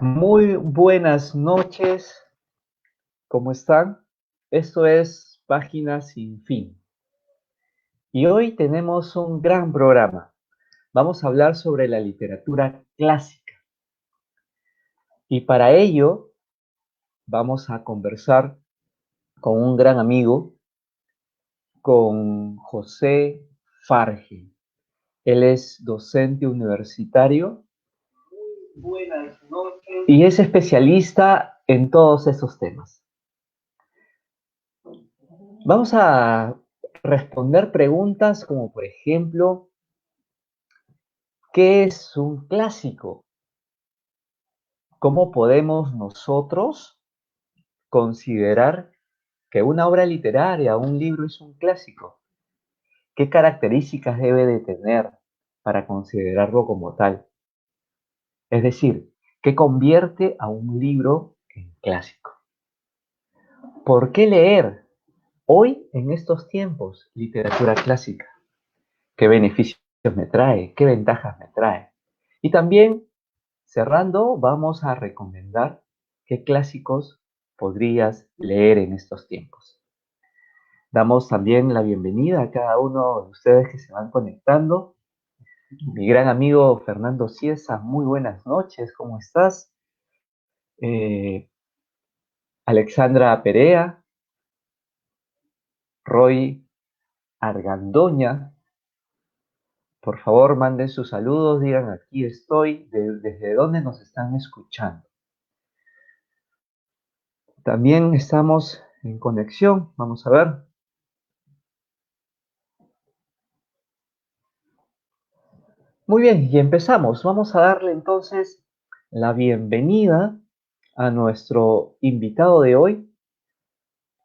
Muy buenas noches, ¿cómo están? Esto es Páginas sin fin. Y hoy tenemos un gran programa. Vamos a hablar sobre la literatura clásica. Y para ello vamos a conversar con un gran amigo, con José Farge. Él es docente universitario y es especialista en todos esos temas. Vamos a responder preguntas como, por ejemplo, ¿qué es un clásico? ¿Cómo podemos nosotros considerar que una obra literaria, un libro es un clásico? ¿Qué características debe de tener para considerarlo como tal? Es decir, ¿qué convierte a un libro en clásico? ¿Por qué leer hoy, en estos tiempos, literatura clásica? ¿Qué beneficios me trae? ¿Qué ventajas me trae? Y también, cerrando, vamos a recomendar qué clásicos podrías leer en estos tiempos. Damos también la bienvenida a cada uno de ustedes que se van conectando. Mi gran amigo Fernando Ciesa, muy buenas noches, ¿cómo estás? Eh, Alexandra Perea, Roy Argandoña, por favor manden sus saludos, digan aquí estoy, desde dónde nos están escuchando. También estamos en conexión, vamos a ver. Muy bien, y empezamos. Vamos a darle entonces la bienvenida a nuestro invitado de hoy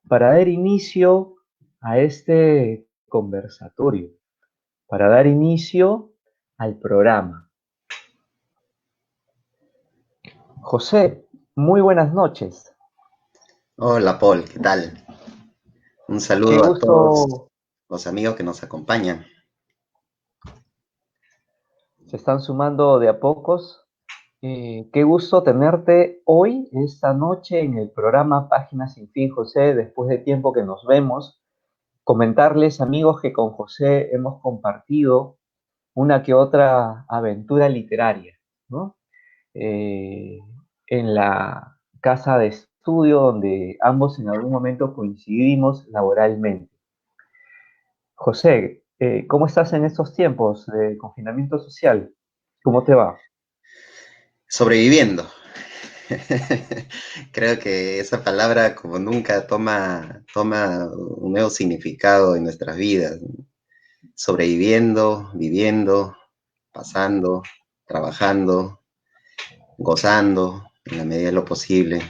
para dar inicio a este conversatorio, para dar inicio al programa. José, muy buenas noches. Hola Paul, ¿qué tal? Un Qué saludo a todos gusto, los amigos que nos acompañan. se están sumando de a pocos. Qué gusto tenerte hoy, esta noche, en el programa Páginas sin fin, José, después de tiempo que nos vemos. Comentarles, amigos, que con José hemos compartido una que otra aventura literaria, ¿no? Eh, en la casa de estudio donde ambos en algún momento coincidimos laboralmente. José, ¿cómo estás en estos tiempos de confinamiento social? ¿Cómo te va? Sobreviviendo. Creo que esa palabra como nunca toma un nuevo significado en nuestras vidas. Sobreviviendo, viviendo, pasando, trabajando, gozando en la medida de lo posible.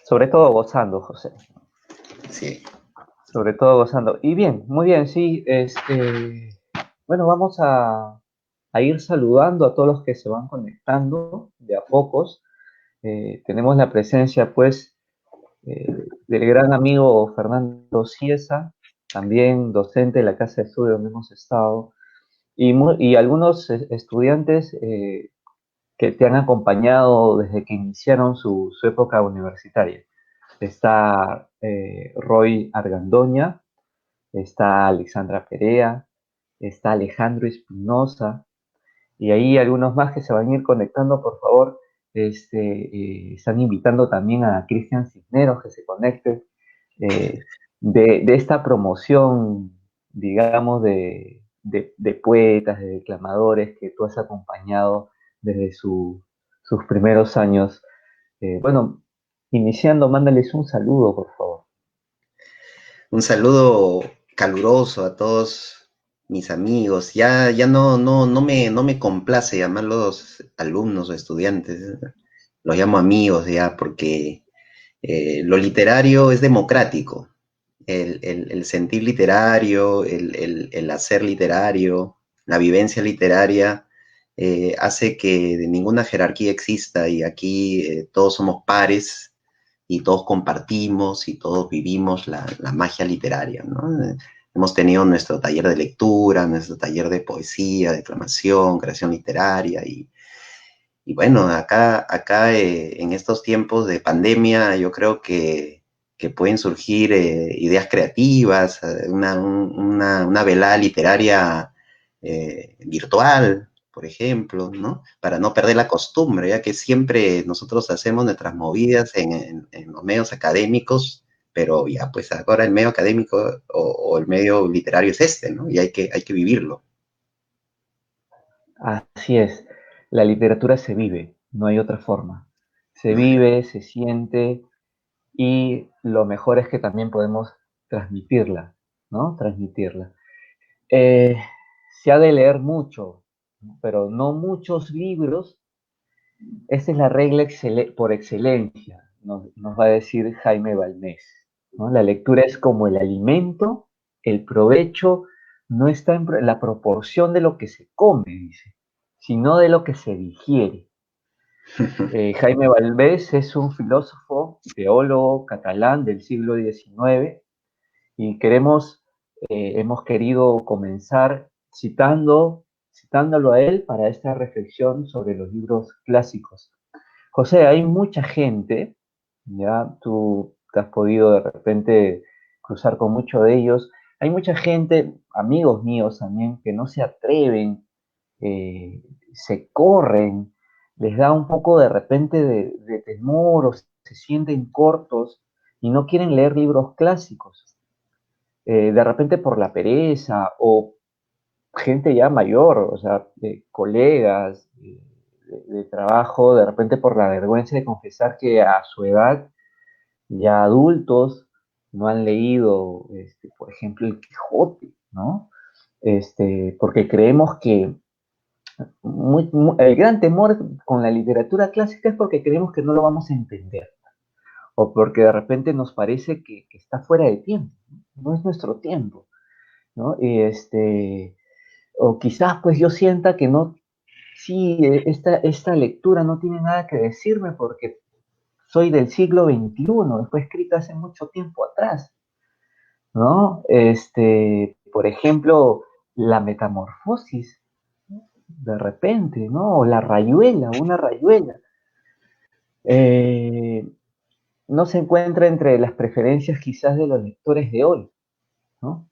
Sobre todo gozando, José. Sí. Sobre todo gozando. Y bien, muy bien, sí. Bueno, vamos a ir saludando a todos los que se van conectando de a pocos. Tenemos la presencia, pues, del gran amigo Fernando Ciesa, también docente de la casa de estudio donde hemos estado, y algunos estudiantes que te han acompañado desde que iniciaron su época universitaria. Está Roy Argandoña, está Alexandra Perea, está Alejandro Espinosa, y ahí algunos más que se van a ir conectando, por favor, están invitando también a Cristian Cisneros que se conecte eh, de esta promoción, digamos, de poetas, de declamadores que tú has acompañado desde sus primeros años. Bueno, iniciando, mándales un saludo, por favor. Un saludo caluroso a todos mis amigos. Ya no me complace llamarlos alumnos o estudiantes. Los llamo amigos ya porque lo literario es democrático. El sentir literario, el hacer literario, la vivencia literaria, hace que ninguna jerarquía exista y aquí todos somos pares y todos compartimos y todos vivimos la magia literaria, ¿no? Hemos tenido nuestro taller de lectura, nuestro taller de poesía, declamación, creación literaria Y bueno, acá en estos tiempos de pandemia, yo creo que pueden surgir ideas creativas, una velada literaria virtual, por ejemplo, ¿no? Para no perder la costumbre, ya que siempre nosotros hacemos nuestras movidas en los medios académicos, pero ya, pues ahora el medio académico o el medio literario es este, ¿no? Y hay que vivirlo. Así es, la literatura se vive, no hay otra forma. Se ¿No? vive, se siente y lo mejor es que también podemos transmitirla, ¿no? Transmitirla. Eh, Se ha de leer mucho, ¿no? Pero no muchos libros. Esa es la regla por excelencia, nos va a decir Jaime Balmés, ¿no? La lectura es como el alimento, el provecho no está en la proporción de lo que se come, dice, sino de lo que se digiere. Jaime Balmés es un filósofo, teólogo catalán del siglo XIX y hemos querido comenzar citándolo a él para esta reflexión sobre los libros clásicos. José, hay mucha gente, ya tú te has podido de repente cruzar con muchos de ellos, hay mucha gente, amigos míos también, que no se atreven, se corren, les da un poco de repente de temor o se sienten cortos y no quieren leer libros clásicos. De repente por la pereza o gente ya mayor, o sea, colegas de trabajo, de repente por la vergüenza de confesar que a su edad, ya adultos, no han leído, por ejemplo, el Quijote, ¿no? Porque creemos que el gran temor con la literatura clásica es porque creemos que no lo vamos a entender, o porque de repente nos parece que está fuera de tiempo, no es nuestro tiempo, ¿no? O quizás pues yo sienta que no, sí, esta lectura no tiene nada que decirme porque soy del siglo XXI, fue escrita hace mucho tiempo atrás, ¿no? Por ejemplo, la metamorfosis, de repente, ¿no? O la rayuela, una rayuela. Eh, no se encuentra entre las preferencias quizás de los lectores de hoy, ¿no?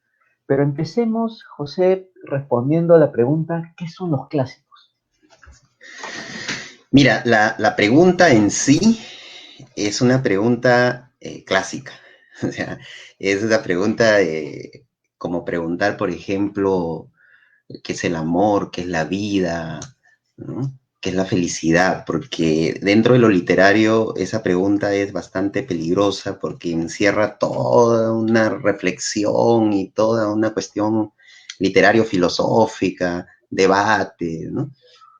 Pero empecemos, José, respondiendo a la pregunta, ¿qué son los clásicos? Mira, la pregunta en sí es una pregunta clásica. O sea, es una pregunta como preguntar, por ejemplo, qué es el amor, qué es la vida, ¿no? Qué es la felicidad, porque dentro de lo literario esa pregunta es bastante peligrosa porque encierra toda una reflexión y toda una cuestión literario-filosófica, debate, ¿no?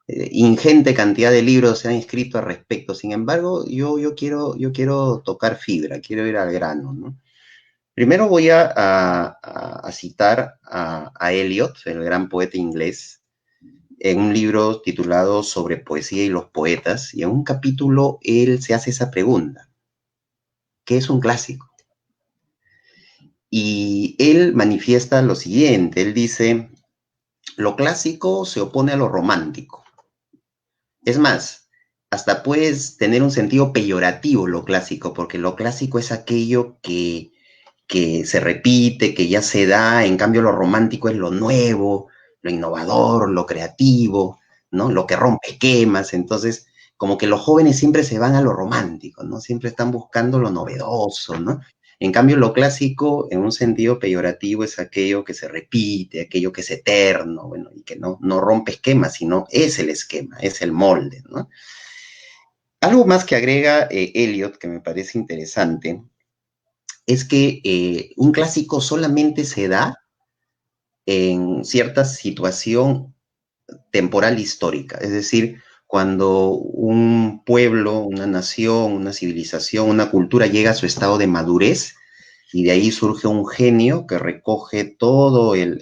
Ingente cantidad de libros se han escrito al respecto. Sin embargo, yo quiero tocar fibra, quiero ir al grano, ¿no? Primero voy a citar a Eliot, el gran poeta inglés, en un libro titulado Sobre poesía y los poetas, y en un capítulo él se hace esa pregunta: ¿qué es un clásico? Y él manifiesta lo siguiente, él dice: lo clásico se opone a lo romántico. Es más, hasta puedes tener un sentido peyorativo lo clásico, porque lo clásico es aquello que se repite, que ya se da, en cambio lo romántico es lo nuevo, lo innovador, lo creativo, ¿no? Lo que rompe esquemas. Entonces, como que los jóvenes siempre se van a lo romántico, ¿no? Siempre están buscando lo novedoso, ¿no? En cambio, lo clásico, en un sentido peyorativo, es aquello que se repite, aquello que es eterno, bueno, y que no rompe esquemas, sino es el esquema, es el molde, ¿no? Algo más que agrega Eliot, que me parece interesante, es que un clásico solamente se da en cierta situación temporal histórica, es decir, cuando un pueblo, una nación, una civilización, una cultura llega a su estado de madurez y de ahí surge un genio que recoge todo el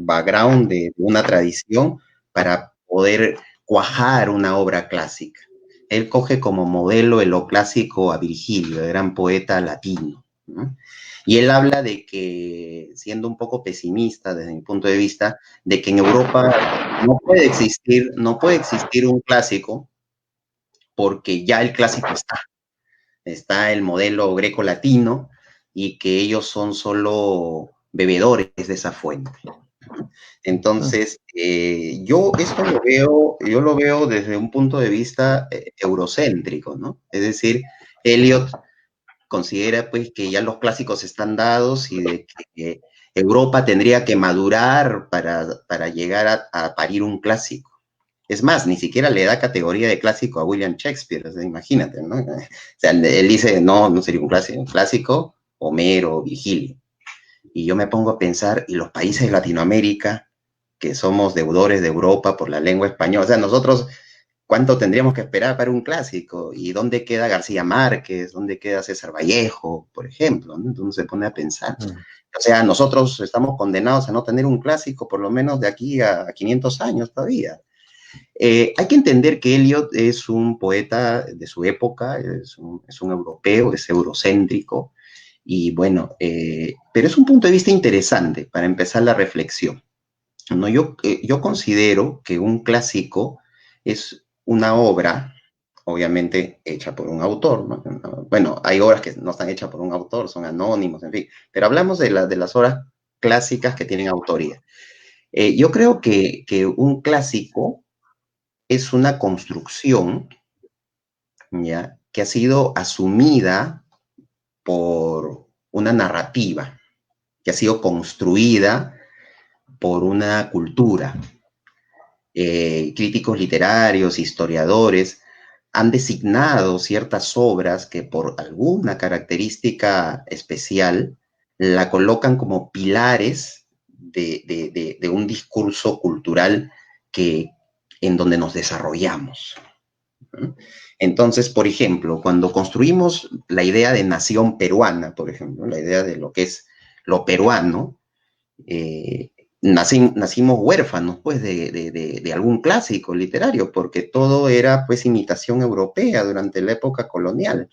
background de una tradición para poder cuajar una obra clásica. Él coge como modelo en lo clásico a Virgilio, el gran poeta latino, ¿no? Y él habla de que, siendo un poco pesimista desde mi punto de vista, de que en Europa no puede existir un clásico porque ya el clásico está el modelo greco-latino y que ellos son solo bebedores de esa fuente. Entonces, yo lo veo desde un punto de vista eurocéntrico, ¿no? Es decir, Eliot considera pues que ya los clásicos están dados y de que Europa tendría que madurar para llegar a parir un clásico. Es más, ni siquiera le da categoría de clásico a William Shakespeare, o sea, imagínate, ¿no? O sea, él dice, no, no sería un clásico, Homero, Virgilio. Y yo me pongo a pensar, y los países de Latinoamérica, que somos deudores de Europa por la lengua española, o sea, nosotros, ¿cuánto tendríamos que esperar para un clásico? ¿Y dónde queda García Márquez? ¿Dónde queda César Vallejo, por ejemplo? ¿No? Entonces se pone a pensar. O sea, nosotros estamos condenados a no tener un clásico por lo menos de aquí a 500 años todavía. Hay que entender que Eliot es un poeta de su época, es un europeo, es eurocéntrico, y bueno, pero es un punto de vista interesante para empezar la reflexión. ¿No? Yo considero que un clásico es una obra, obviamente hecha por un autor, ¿no? Bueno, hay obras que no están hechas por un autor, son anónimos, en fin, pero hablamos de las obras clásicas que tienen autoría. Yo creo que un clásico es una construcción, ¿ya? Que ha sido asumida por una narrativa, que ha sido construida por una cultura. Críticos literarios, historiadores, han designado ciertas obras que por alguna característica especial la colocan como pilares de un discurso cultural que, en donde nos desarrollamos. Entonces, por ejemplo, cuando construimos la idea de nación peruana, por ejemplo, la idea de lo que es lo peruano, eh, nacimos huérfanos pues de algún clásico literario, porque todo era pues imitación europea durante la época colonial,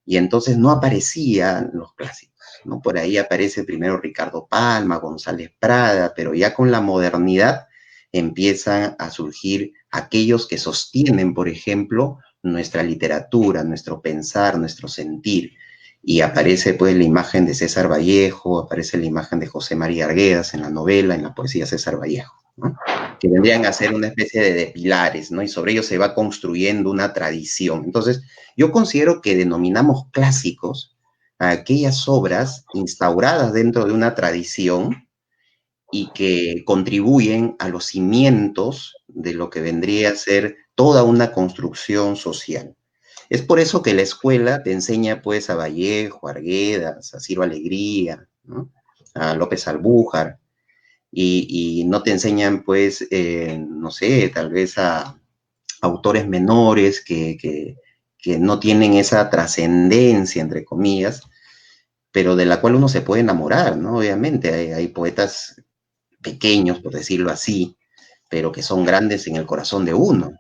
y entonces no aparecían los clásicos, ¿no? Por ahí aparece primero Ricardo Palma, González Prada, pero ya con la modernidad empiezan a surgir aquellos que sostienen, por ejemplo, nuestra literatura, nuestro pensar, nuestro sentir. Y aparece pues la imagen de César Vallejo, aparece la imagen de José María Arguedas en la novela, en la poesía César Vallejo, ¿no? Que vendrían a ser una especie de pilares, ¿no? Y sobre ellos se va construyendo una tradición. Entonces, yo considero que denominamos clásicos a aquellas obras instauradas dentro de una tradición y que contribuyen a los cimientos de lo que vendría a ser toda una construcción social. Es por eso que la escuela te enseña pues a Vallejo, a Arguedas, a Ciro Alegría, ¿no? A López Albújar, y no te enseñan pues, no sé, tal vez a autores menores que no tienen esa trascendencia, entre comillas, pero de la cual uno se puede enamorar, ¿no? Obviamente hay poetas pequeños, por decirlo así, pero que son grandes en el corazón de uno,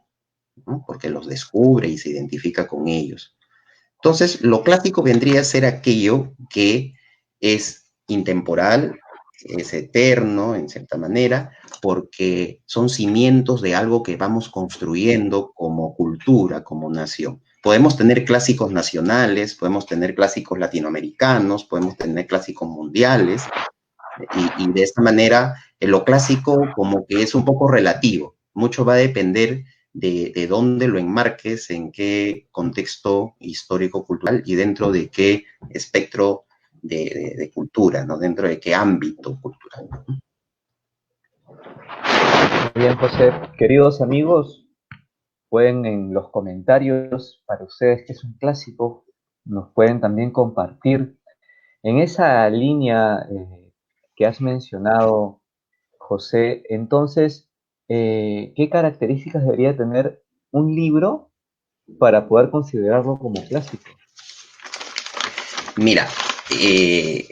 ¿no? Porque los descubre y se identifica con ellos. Entonces, lo clásico vendría a ser aquello que es intemporal, es eterno en cierta manera, porque son cimientos de algo que vamos construyendo como cultura, como nación. Podemos tener clásicos nacionales, podemos tener clásicos latinoamericanos, podemos tener clásicos mundiales, y de esta manera lo clásico como que es un poco relativo. Mucho va a depender de dónde lo enmarques, en qué contexto histórico-cultural y dentro de qué espectro de cultura, ¿no? Dentro de qué ámbito cultural. Muy bien, José. Queridos amigos, pueden en los comentarios, para ustedes que es un clásico, nos pueden también compartir en esa línea que has mencionado, José. Entonces, ¿qué características debería tener un libro para poder considerarlo como clásico? Mira,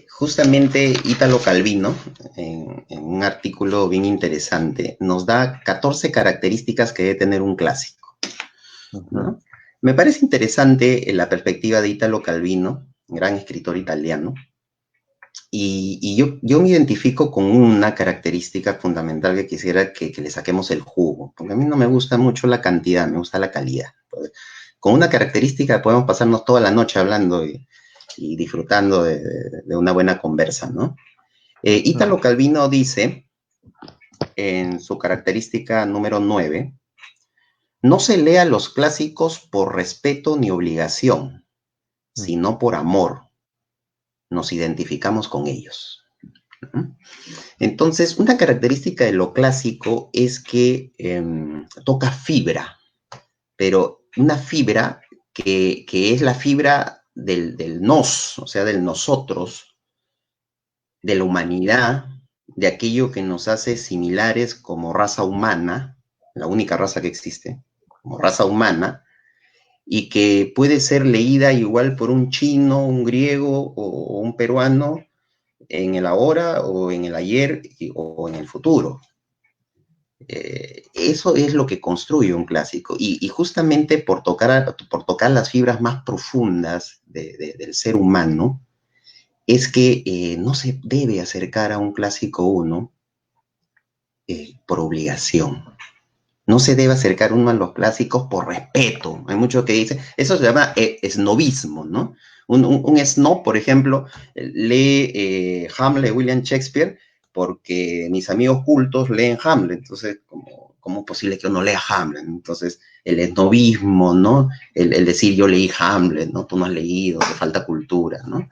justamente Ítalo Calvino, en un artículo bien interesante, nos da 14 características que debe tener un clásico, ¿no? Me parece interesante la perspectiva de Ítalo Calvino, gran escritor italiano, y yo me identifico con una característica fundamental que quisiera que le saquemos el jugo, porque a mí no me gusta mucho la cantidad, me gusta la calidad. con una característica podemos pasarnos toda la noche hablando y disfrutando de una buena conversa, ¿no? Ítalo Calvino dice, en su característica número 9, no se lea los clásicos por respeto ni obligación, sino por amor. Nos identificamos con ellos. Entonces, una característica de lo clásico es que toca fibra, pero una fibra que es la fibra del nos, o sea, del nosotros, de la humanidad, de aquello que nos hace similares como raza humana, la única raza que existe, como raza humana, y que puede ser leída igual por un chino, un griego o un peruano en el ahora o en el ayer o en el futuro. Eso es lo que construye un clásico. Y justamente por tocar las fibras más profundas del ser humano, es que no se debe acercar a un clásico uno por obligación. No se debe acercar uno a los clásicos por respeto. Hay muchos que dicen, eso se llama snobismo, ¿no? Un snob, por ejemplo, lee Hamlet de William Shakespeare porque mis amigos cultos leen Hamlet. Entonces, ¿cómo es posible que uno lea Hamlet? Entonces, el snobismo, ¿no? El decir yo leí Hamlet, ¿no? Tú no has leído, te falta cultura, ¿no?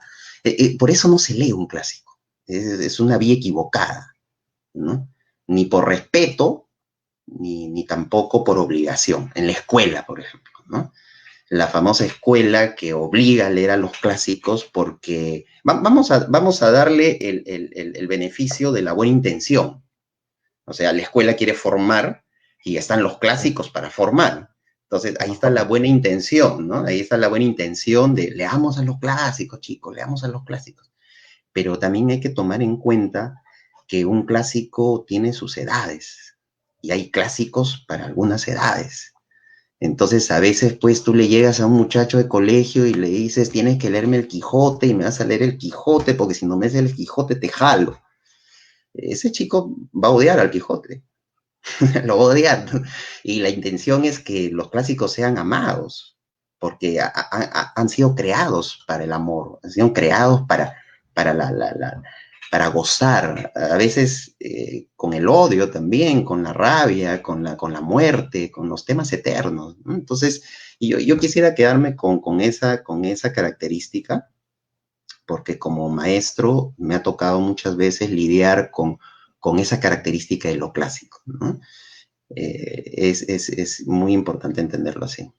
Por eso no se lee un clásico. Es una vía equivocada, ¿no? Ni por respeto, ni tampoco por obligación. En la escuela, por ejemplo, ¿no? La famosa escuela que obliga a leer a los clásicos porque vamos a darle el beneficio de la buena intención. O sea, la escuela quiere formar y están los clásicos para formar. Entonces, ahí está la buena intención, ¿no? Ahí está la buena intención de leamos a los clásicos, chicos, leamos a los clásicos. Pero también hay que tomar en cuenta que un clásico tiene sus edades y hay clásicos para algunas edades. Entonces, a veces, pues, tú le llegas a un muchacho de colegio y le dices, tienes que leerme el Quijote y me vas a leer el Quijote porque si no me haces el Quijote te jalo. Ese chico va a odiar al Quijote, lo va a odiar. Y la intención es que los clásicos sean amados, porque han sido creados para el amor, han sido creados para para gozar, a veces con el odio también, con la rabia, con la muerte, con los temas eternos, ¿no? Entonces, yo quisiera quedarme con esa característica, porque como maestro me ha tocado muchas veces lidiar con esa característica de lo clásico, ¿no? Es muy importante entenderlo así.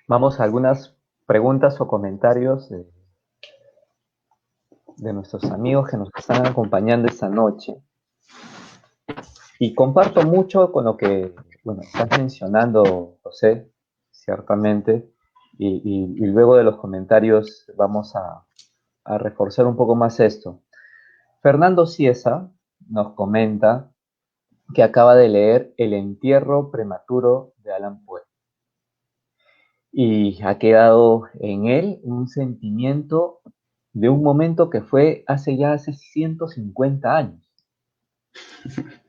Vamos a algunas preguntas o comentarios de nuestros amigos que nos están acompañando esta noche. Y comparto mucho con lo que, bueno, estás mencionando, José, ciertamente, y luego de los comentarios vamos a reforzar un poco más esto. Fernando Ciesa nos comenta que acaba de leer El entierro prematuro de Allan Poe y ha quedado en él un sentimiento de un momento que fue hace 150 años.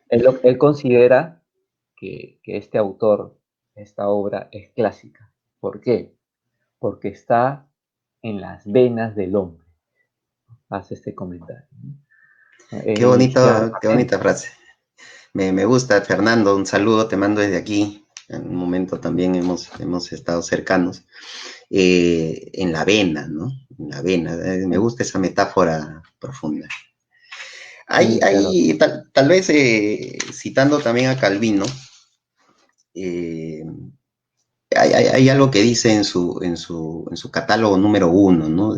Él considera que este autor, esta obra es clásica. ¿Por qué? Porque está en las venas del hombre. Hace este comentario. Qué bonita frase. Me gusta, Fernando, un saludo, te mando desde aquí. En un momento también hemos estado cercanos. En la vena, ¿no? En la vena. Me gusta esa metáfora profunda. Tal vez citando también a Calvino, hay algo que dice en su catálogo número 1, ¿no?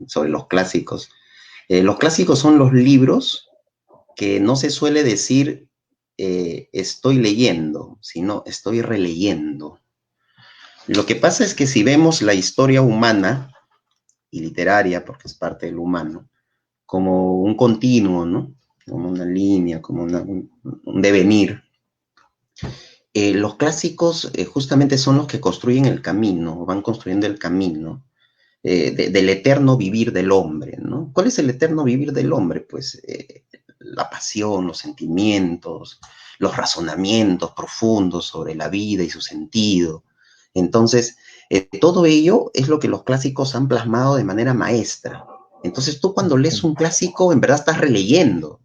Sobre los clásicos. Los clásicos son los libros que no se suele decir estoy leyendo, sino estoy releyendo. Lo que pasa es que si vemos la historia humana y literaria, porque es parte del humano, como un continuo, ¿no? Como una línea, como un devenir. Los clásicos justamente son los que construyen el camino, van construyendo el camino del eterno vivir del hombre, ¿no? ¿Cuál es el eterno vivir del hombre? Pues la pasión, los sentimientos, los razonamientos profundos sobre la vida y su sentido. Entonces, todo ello es lo que los clásicos han plasmado de manera maestra. Entonces, tú cuando lees un clásico, en verdad estás releyendo.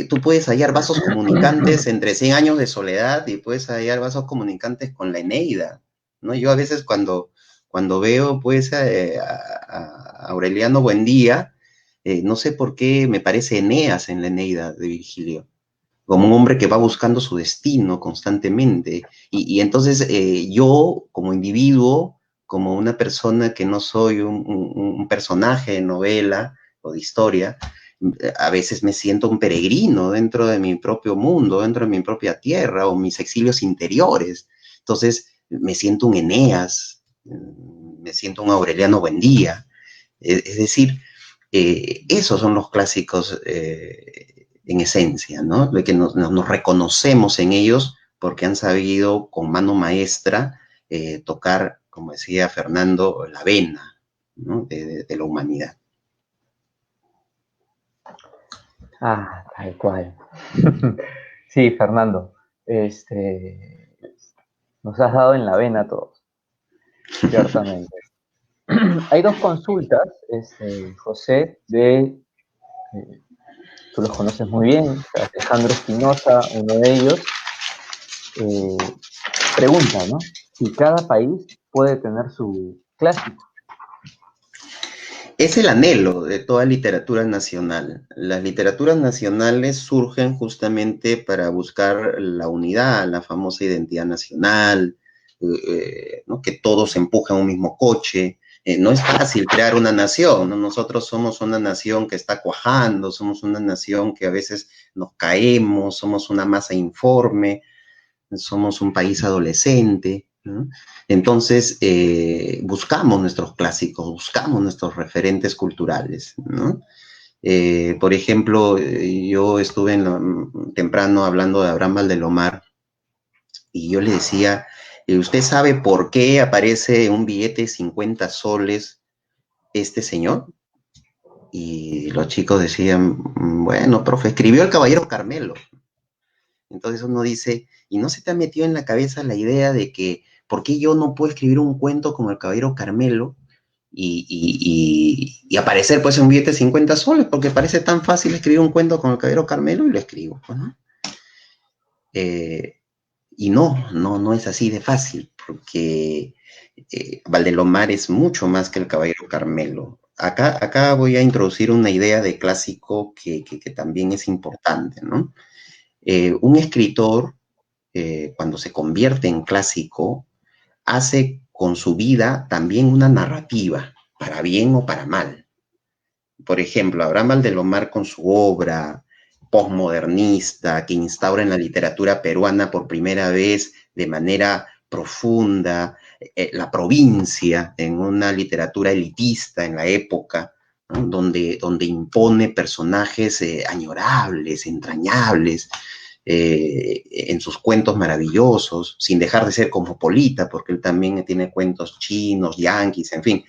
Tú puedes hallar vasos comunicantes entre 100 años de soledad y puedes hallar vasos comunicantes con la Eneida, ¿no? Yo a veces cuando veo pues a Aureliano Buendía, no sé por qué me parece Eneas en la Eneida de Virgilio, como un hombre que va buscando su destino constantemente. Y entonces yo, como individuo, como una persona que no soy un personaje de novela o de historia, a veces me siento un peregrino dentro de mi propio mundo, dentro de mi propia tierra o mis exilios interiores. Entonces me siento un Eneas, me siento un Aureliano Buendía. Es decir, esos son los clásicos en esencia, ¿no? De que nos reconocemos en ellos porque han sabido con mano maestra tocar, como decía Fernando, la vena, ¿no? de la humanidad. Ah, tal cual. Sí, Fernando, este, nos has dado en la vena a todos, ciertamente. Hay dos consultas, José, tú los conoces muy bien, Alejandro Espinosa, uno de ellos, pregunta, ¿no? Si cada país puede tener su clásico. Es el anhelo de toda literatura nacional. Las literaturas nacionales surgen justamente para buscar la unidad, la famosa identidad nacional, ¿no? Que todos empujan un mismo coche. No es fácil crear una nación, ¿no? Nosotros somos una nación que está cuajando, somos una nación que a veces nos caemos, somos una masa informe, somos un país adolescente, ¿no? Entonces, buscamos nuestros clásicos, buscamos nuestros referentes culturales, ¿no? Por ejemplo, yo estuve temprano hablando de Abraham Valdelomar y yo le decía, ¿usted sabe por qué aparece un billete de 50 soles este señor? Y los chicos decían, bueno, profe, escribió el Caballero Carmelo. Entonces uno dice, ¿y no se te ha metido en la cabeza la idea de que, ¿por qué yo no puedo escribir un cuento como el Caballero Carmelo y aparecer pues en un billete de 50 soles? Porque parece tan fácil escribir un cuento como el Caballero Carmelo y lo escribo, pues, ¿no? Y no es así de fácil, porque Valdelomar es mucho más que el Caballero Carmelo. Acá voy a introducir una idea de clásico que también es importante, ¿no? Un escritor, cuando se convierte en clásico, hace con su vida también una narrativa, para bien o para mal. Por ejemplo, Abraham Valdelomar con su obra postmodernista que instaura en la literatura peruana por primera vez de manera profunda la provincia en una literatura elitista en la época, ¿no? donde impone personajes añorables, entrañables, en sus cuentos maravillosos, sin dejar de ser cosmopolita, porque él también tiene cuentos chinos, yanquis, en fin.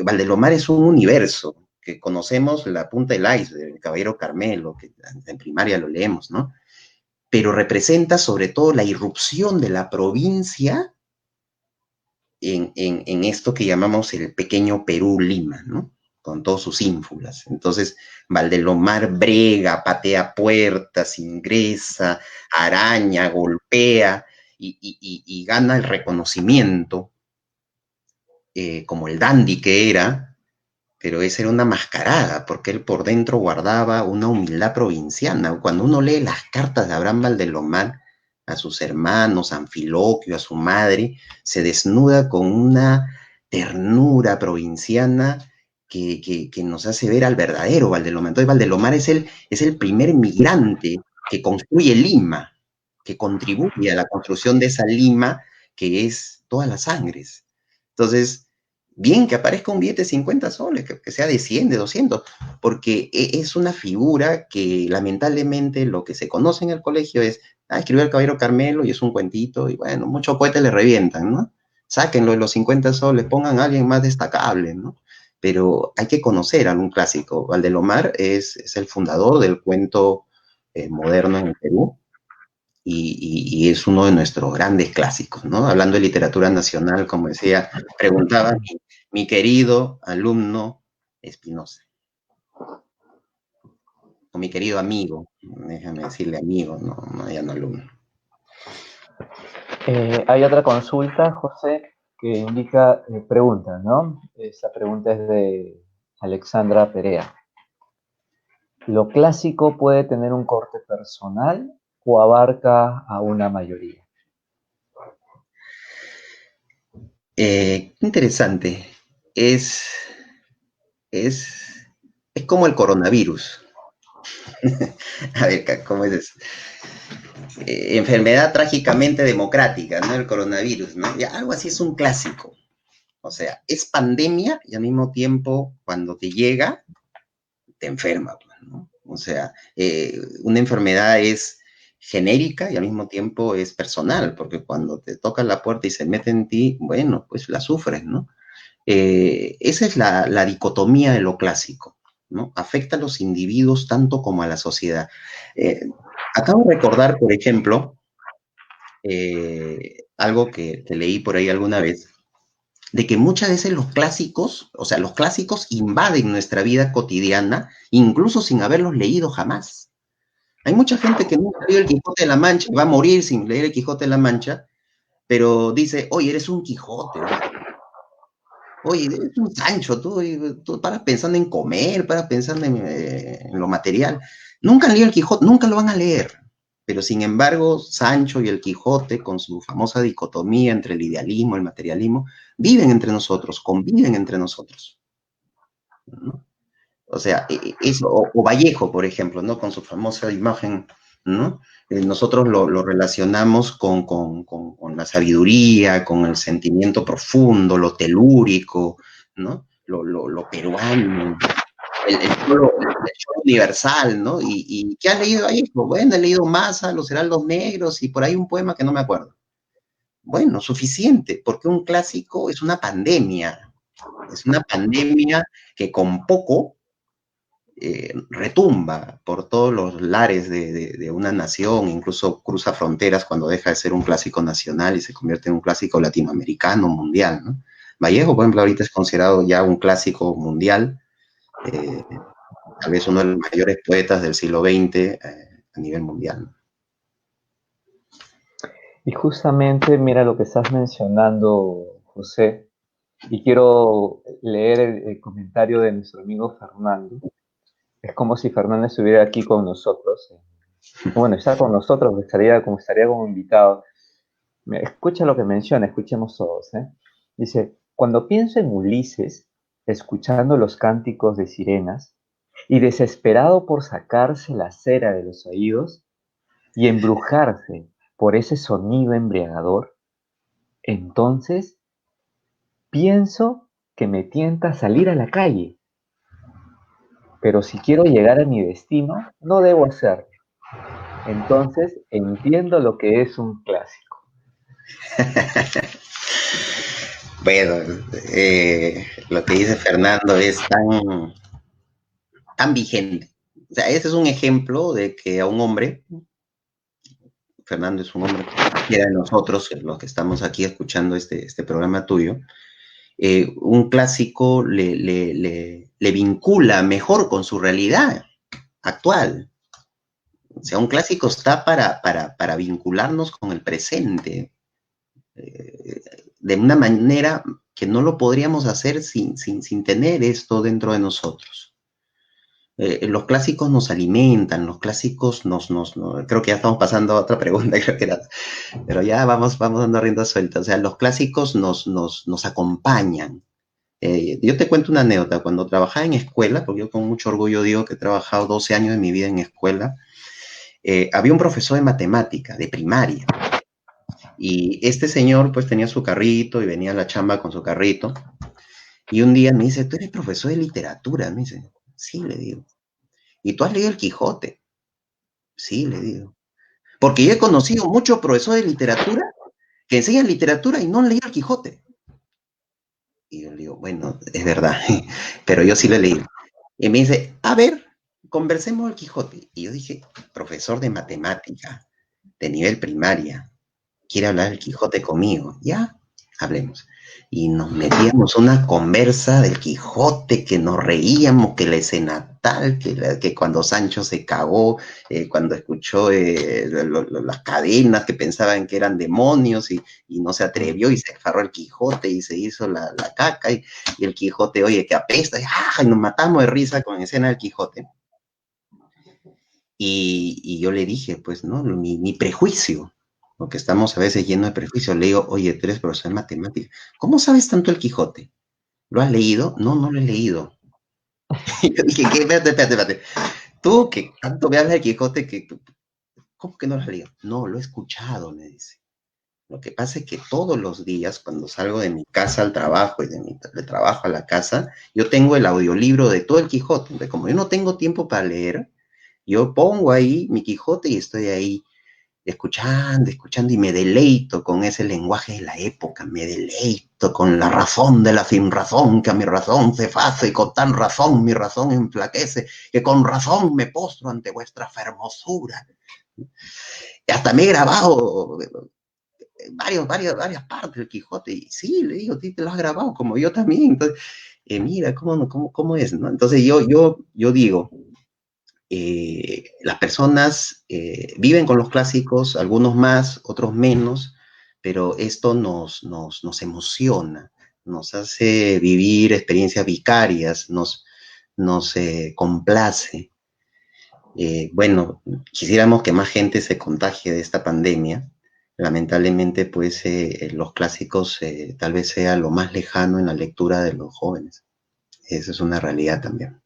Valdelomar es un universo que conocemos la punta del iceberg, el Caballero Carmelo, que en primaria lo leemos, ¿no? Pero representa sobre todo la irrupción de la provincia en esto que llamamos el pequeño Perú-Lima, ¿no? Con todos sus ínfulas. Entonces, Valdelomar brega, patea puertas, ingresa, araña, golpea y gana el reconocimiento como el dandy que era, pero esa era una mascarada, porque él por dentro guardaba una humildad provinciana. Cuando uno lee las cartas de Abraham Valdelomar a sus hermanos, a Anfiloquio, a su madre, se desnuda con una ternura provinciana que nos hace ver al verdadero Valdelomar. Entonces Valdelomar es el primer migrante que construye Lima, que contribuye a la construcción de esa Lima que es todas las sangres. Entonces, bien que aparezca un billete de 50 soles, que sea de 100, de 200, porque es una figura que lamentablemente lo que se conoce en el colegio es, escribió el Caballero Carmelo y es un cuentito, y bueno, muchos poetas le revientan, ¿no? Sáquenlo de los 50 soles, pongan a alguien más destacable, ¿no? pero hay que conocer algún clásico. Valdelomar es el fundador del cuento moderno en el Perú y es uno de nuestros grandes clásicos, ¿no? Hablando de literatura nacional, como decía, preguntaba mi querido alumno Espinosa, o mi querido amigo, déjame decirle amigo, no, no ya no alumno. Hay otra consulta, José, que indica, pregunta, ¿no? Esta pregunta es de Alexandra Perea. ¿Lo clásico puede tener un corte personal o abarca a una mayoría? Interesante. Es, es, es como el coronavirus. A ver, ¿cómo es eso? Enfermedad trágicamente democrática, ¿no? El coronavirus, ¿no? Ya, algo así es un clásico. O sea, es pandemia y al mismo tiempo, cuando te llega, te enferma, ¿no? O sea, una enfermedad es genérica y al mismo tiempo es personal, porque cuando te toca la puerta y se mete en ti, bueno, pues la sufres, ¿no? Esa es la dicotomía de lo clásico, ¿no? Afecta a los individuos tanto como a la sociedad. Acabo de recordar, por ejemplo, algo que leí por ahí alguna vez, de que muchas veces los clásicos, o sea, los clásicos invaden nuestra vida cotidiana, incluso sin haberlos leído jamás. Hay mucha gente que nunca leído el Quijote de la Mancha y va a morir sin leer el Quijote de la Mancha, pero dice, oye, eres un Quijote, oye, eres un Sancho, tú paras pensando en comer, paras pensando en lo material. Nunca han leído el Quijote, nunca lo van a leer. Pero sin embargo, Sancho y el Quijote, con su famosa dicotomía entre el idealismo y el materialismo, viven entre nosotros, conviven entre nosotros, ¿no? O sea, eso, o Vallejo, por ejemplo, ¿no? Con su famosa imagen, ¿no? Nosotros lo relacionamos con la sabiduría, con el sentimiento profundo, lo telúrico, ¿no? Lo peruano, el choro universal, ¿no? ¿Y qué has leído ahí? Pues bueno, he leído Masa, Los Heraldos Negros y por ahí un poema que no me acuerdo. Bueno, suficiente, porque un clásico es una pandemia que con poco retumba por todos los lares de una nación, incluso cruza fronteras cuando deja de ser un clásico nacional y se convierte en un clásico latinoamericano, mundial, ¿no? Vallejo, por ejemplo, ahorita es considerado ya un clásico mundial, tal vez uno de los mayores poetas del siglo XX a nivel mundial. Y justamente mira lo que estás mencionando, José, y quiero leer el comentario de nuestro amigo Fernando. Es como si Fernando estuviera aquí con nosotros. Bueno, está con nosotros, estaría como invitado. Escucha lo que menciona, escuchemos todos. ¿Eh? Dice, cuando pienso en Ulises, escuchando los cánticos de sirenas, y desesperado por sacarse la cera de los oídos y embrujarse por ese sonido embriagador, entonces pienso que me tienta salir a la calle, pero si quiero llegar a mi destino, no debo hacerlo. Entonces entiendo lo que es un clásico. Bueno, lo que dice Fernando es tan vigente. O sea, ese es un ejemplo de que a un hombre, Fernando es un hombre como cualquiera de nosotros, los que estamos aquí escuchando este programa tuyo, un clásico le vincula mejor con su realidad actual. O sea, un clásico está para vincularnos con el presente de una manera que no lo podríamos hacer sin tener esto dentro de nosotros. Los clásicos nos alimentan, los clásicos creo que ya estamos pasando a otra pregunta, creo que era, pero ya vamos dando rienda suelta. O sea, los clásicos nos acompañan. Yo te cuento una anécdota. Cuando trabajaba en escuela, porque yo con mucho orgullo digo que he trabajado 12 años de mi vida en escuela, había un profesor de matemática, de primaria, y este señor pues tenía su carrito y venía a la chamba con su carrito, y un día me dice, tú eres profesor de literatura, me dice, sí, le digo, ¿y tú has leído el Quijote? Sí, le digo, porque yo he conocido muchos profesores de literatura que enseñan literatura y no han leído el Quijote. Y yo le digo, bueno, es verdad, pero yo sí lo he leído. Y me dice, a ver, conversemos el Quijote. Y yo dije, profesor de matemática, de nivel primaria, quiere hablar el Quijote conmigo. Ya, hablemos. Y nos metíamos una conversa del Quijote, que nos reíamos, que la escena tal, que cuando Sancho se cagó, cuando escuchó las cadenas que pensaban que eran demonios y no se atrevió y se agarró el Quijote y se hizo la caca y el Quijote, oye, que apesta, y nos matamos de risa con la escena del Quijote. Y yo le dije, pues, ¿no? Mi prejuicio, porque estamos a veces llenos de prejuicios. Le digo, oye, tú eres profesor de matemáticas, ¿cómo sabes tanto el Quijote? ¿Lo has leído? No, no lo he leído. Y yo dije, ¿qué? Espérate. Tú que tanto me hablas del Quijote, ¿cómo que no lo has leído? No, lo he escuchado, me dice. Lo que pasa es que todos los días, cuando salgo de mi casa al trabajo y de trabajo a la casa, yo tengo el audiolibro de todo el Quijote. Entonces, como yo no tengo tiempo para leer, yo pongo ahí mi Quijote y estoy ahí escuchando y me deleito con ese lenguaje de la época, me deleito con la razón de la sin razón, que a mi razón se face y con tan razón mi razón enflaquece, que con razón me postro ante vuestra fermosura. Y hasta me he grabado varias partes del Quijote, y sí, le digo, sí, te lo has grabado, como yo también, entonces, mira, ¿cómo es? ¿No? Entonces yo digo, las personas viven con los clásicos, algunos más, otros menos, pero esto nos emociona, nos hace vivir experiencias vicarias, nos complace. Bueno, quisiéramos que más gente se contagie de esta pandemia. Lamentablemente, pues los clásicos tal vez sea lo más lejano en la lectura de los jóvenes. Esa es una realidad también.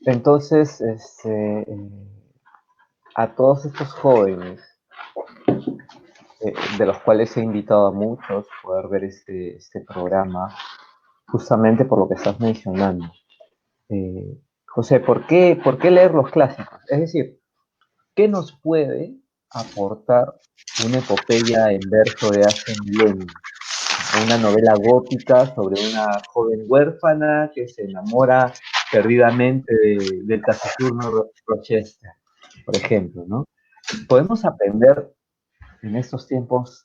Entonces, a todos estos jóvenes, de los cuales he invitado a muchos a poder ver este programa, justamente por lo que estás mencionando. José, ¿por qué leer los clásicos? Es decir, ¿qué nos puede aportar una epopeya en verso de hace milenios? Una novela gótica sobre una joven huérfana que se enamora perdidamente del taciturno Rochester, por ejemplo, ¿no? Podemos aprender en estos tiempos,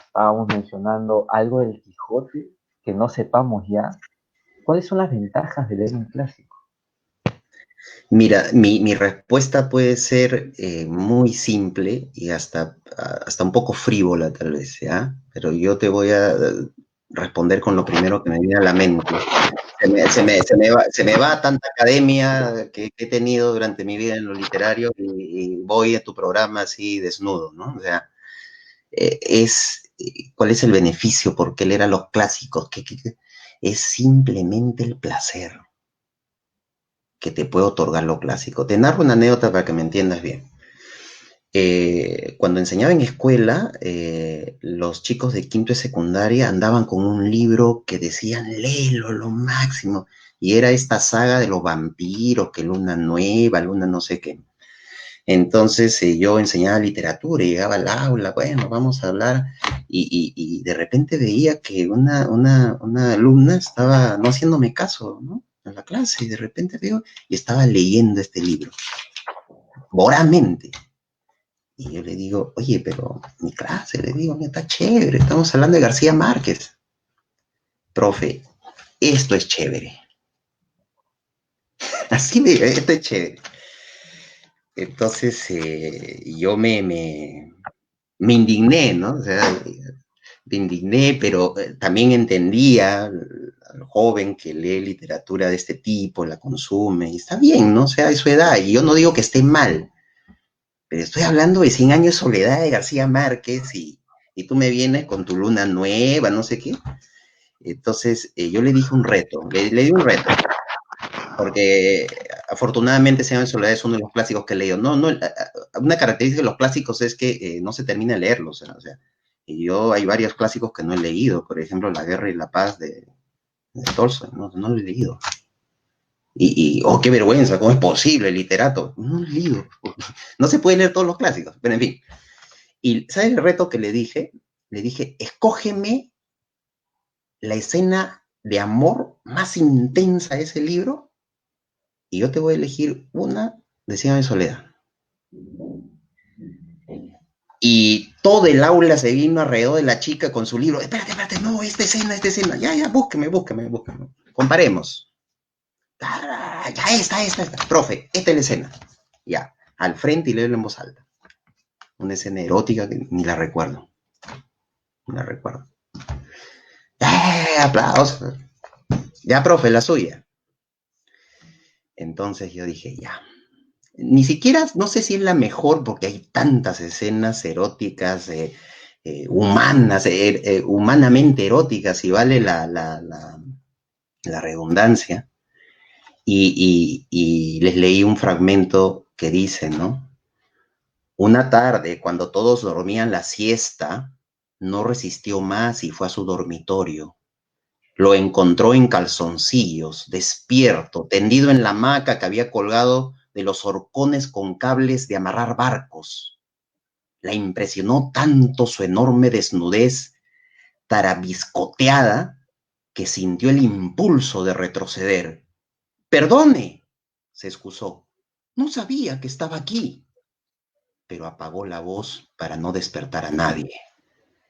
estábamos mencionando algo del Quijote que no sepamos ya. ¿Cuáles son las ventajas de leer un clásico? Mira, mi respuesta puede ser muy simple y hasta un poco frívola tal vez, ¿ya? Pero yo te voy a responder con lo primero que me viene a la mente. Se me va tanta academia que he tenido durante mi vida en lo literario y voy a tu programa así desnudo, ¿no? O sea, ¿cuál es el beneficio? ¿Por qué leer a los clásicos? Es simplemente el placer que te puede otorgar lo clásico. Te narro una anécdota para que me entiendas bien. Cuando enseñaba en escuela, los chicos de quinto de secundaria andaban con un libro que decían, léelo, lo máximo. Y era esta saga de los vampiros, que Luna Nueva, Luna no sé qué. Entonces yo enseñaba literatura y llegaba al aula, bueno, vamos a hablar. Y de repente veía que una alumna estaba no haciéndome caso, ¿no? En la clase, y de repente veo y estaba leyendo este libro, vorazmente. Y yo le digo, oye, pero mi clase, le digo, está chévere, estamos hablando de García Márquez. Profe, esto es chévere. Así me digo, esto es chévere. Entonces yo me indigné, ¿no? O sea, me indigné, pero también entendía al joven que lee literatura de este tipo, la consume, y está bien, ¿no? O sea, es su edad, y yo no digo que esté mal, pero estoy hablando de 100 años de soledad de García Márquez y tú me vienes con tu luna nueva, no sé qué. Entonces yo le dije un reto, le di un reto, porque afortunadamente 100 años de soledad es uno de los clásicos que he leído. Una característica de los clásicos es que no se termina de leerlos, o sea, y yo hay varios clásicos que no he leído, por ejemplo, La Guerra y la Paz de Tolstoy, no lo he leído. Oh, qué vergüenza, ¿cómo es posible, literato? No lo he leído. No se puede leer todos los clásicos, pero en fin. Y ¿sabes el reto que le dije? Le dije, escógeme la escena de amor más intensa de ese libro y yo te voy a elegir una de Cien años de soledad. Y todo el aula se vino alrededor de la chica con su libro. Espérate, espérate, no, esta escena. Ya, ya, búsqueme. Comparemos. Ya, esta. Profe, esta es la escena. Ya, al frente y léelo en voz alta. Una escena erótica que ni la recuerdo. No la recuerdo. Aplausos. Ya, profe, la suya. Entonces yo dije, ya. Ni siquiera, no sé si es la mejor, porque hay tantas escenas eróticas, humanas, humanamente eróticas, si vale la redundancia. Y les leí un fragmento que dice, ¿no? Una tarde, cuando todos dormían la siesta, no resistió más y fue a su dormitorio. Lo encontró en calzoncillos, despierto, tendido en la hamaca que había colgado de los horcones con cables de amarrar barcos. La impresionó tanto su enorme desnudez tarabiscoteada que sintió el impulso de retroceder. Perdone, se excusó. No sabía que estaba aquí. Pero apagó la voz para no despertar a nadie.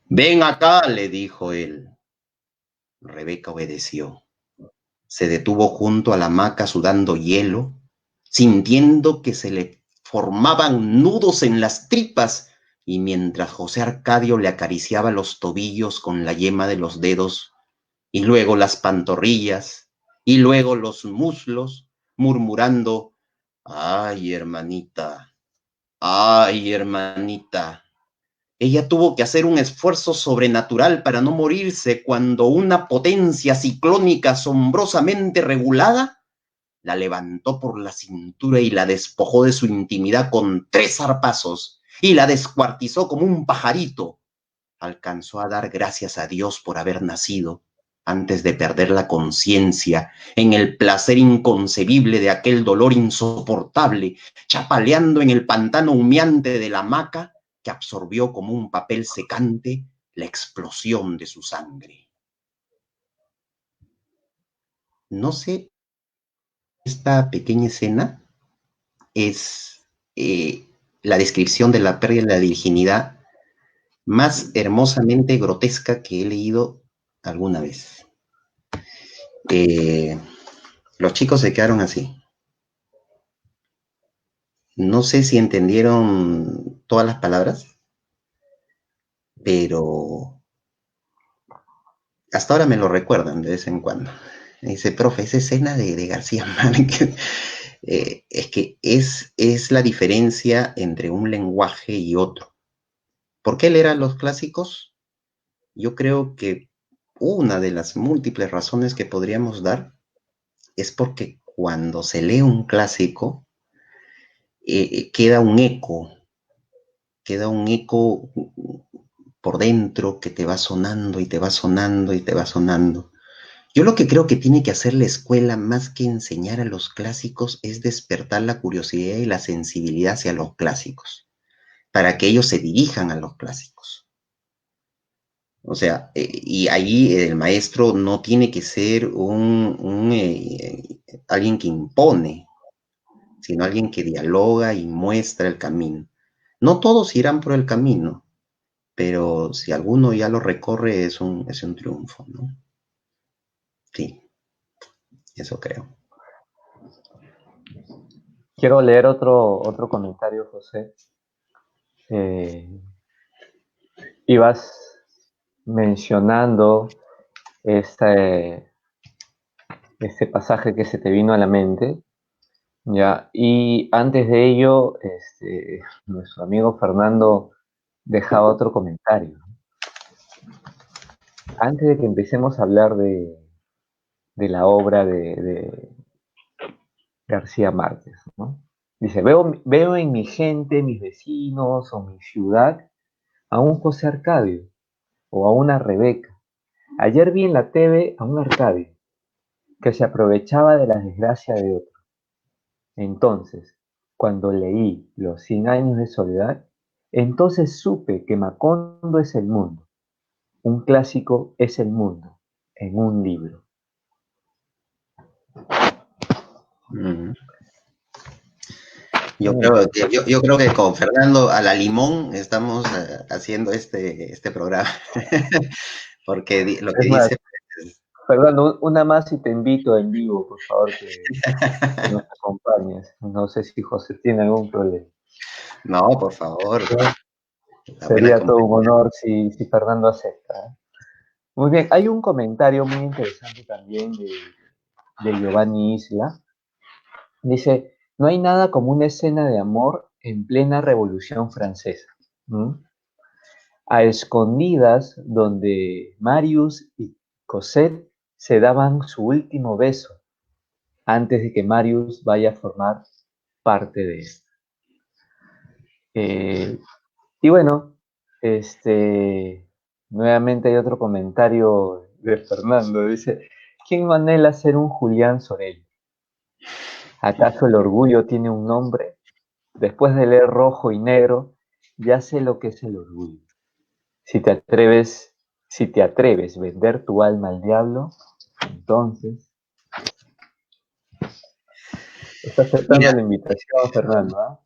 Ven acá, le dijo él. Rebeca obedeció. Se detuvo junto a la hamaca sudando hielo, sintiendo que se le formaban nudos en las tripas, y mientras José Arcadio le acariciaba los tobillos con la yema de los dedos, y luego las pantorrillas, y luego los muslos, murmurando, ay, hermanita. Ella tuvo que hacer un esfuerzo sobrenatural para no morirse cuando una potencia ciclónica asombrosamente regulada la levantó por la cintura y la despojó de su intimidad con 3 zarpazos y la descuartizó como un pajarito. Alcanzó a dar gracias a Dios por haber nacido antes de perder la conciencia en el placer inconcebible de aquel dolor insoportable, chapaleando en el pantano humeante de la hamaca que absorbió como un papel secante la explosión de su sangre. No sé, esta pequeña escena es la descripción de la pérdida de la virginidad más hermosamente grotesca que he leído alguna vez. Los chicos se quedaron así. No sé si entendieron todas las palabras, pero hasta ahora me lo recuerdan de vez en cuando. Dice, profe, esa escena de García Márquez, es que es la diferencia entre un lenguaje y otro. ¿Por qué leer a los clásicos? Yo creo que una de las múltiples razones que podríamos dar es porque cuando se lee un clásico, queda un eco por dentro que te va sonando y te va sonando y te va sonando. Yo lo que creo que tiene que hacer la escuela, más que enseñar a los clásicos, es despertar la curiosidad y la sensibilidad hacia los clásicos, para que ellos se dirijan a los clásicos. O sea, y ahí el maestro no tiene que ser alguien que impone, sino alguien que dialoga y muestra el camino. No todos irán por el camino, pero si alguno ya lo recorre es un triunfo, ¿no? Sí, eso creo. Quiero leer otro comentario, José. Ibas mencionando este, este pasaje que se te vino a la mente, ¿ya? Y antes de ello, nuestro amigo Fernando dejaba otro comentario. Antes de que empecemos a hablar de la obra de García Márquez, ¿no? Dice, veo en mi gente, mis vecinos o mi ciudad a un José Arcadio o a una Rebeca. Ayer vi en la TV a un Arcadio que se aprovechaba de la desgracia de otro. Entonces, cuando leí Los 100 años de soledad, Entonces supe que Macondo es el mundo, un clásico es el mundo, en un libro. Mm. Yo creo que con Fernando a la limón estamos haciendo este programa, porque lo que Es más, dice... Fernando, una más y te invito en vivo, por favor, que nos acompañes. No sé si José tiene algún problema. No, por favor, ¿No? la buena Sería todo un compañía. honor si Fernando acepta. ¿Eh? Muy bien, hay un comentario muy interesante también de Giovanni Isla. Dice, no hay nada como una escena de amor en plena Revolución Francesa. ¿Mm? A escondidas, donde Marius y Cosette se daban su último beso antes de que Marius vaya a formar parte de esto. Y bueno, nuevamente hay otro comentario de Fernando. Dice, ¿quién no anhela ser un Julián Sorel? ¿Acaso el orgullo tiene un nombre? Después de leer Rojo y Negro, ya sé lo que es el orgullo. Si te atreves, si te atreves a vender tu alma al diablo, entonces está aceptando Mira, la invitación, Fernando. ¿Ah?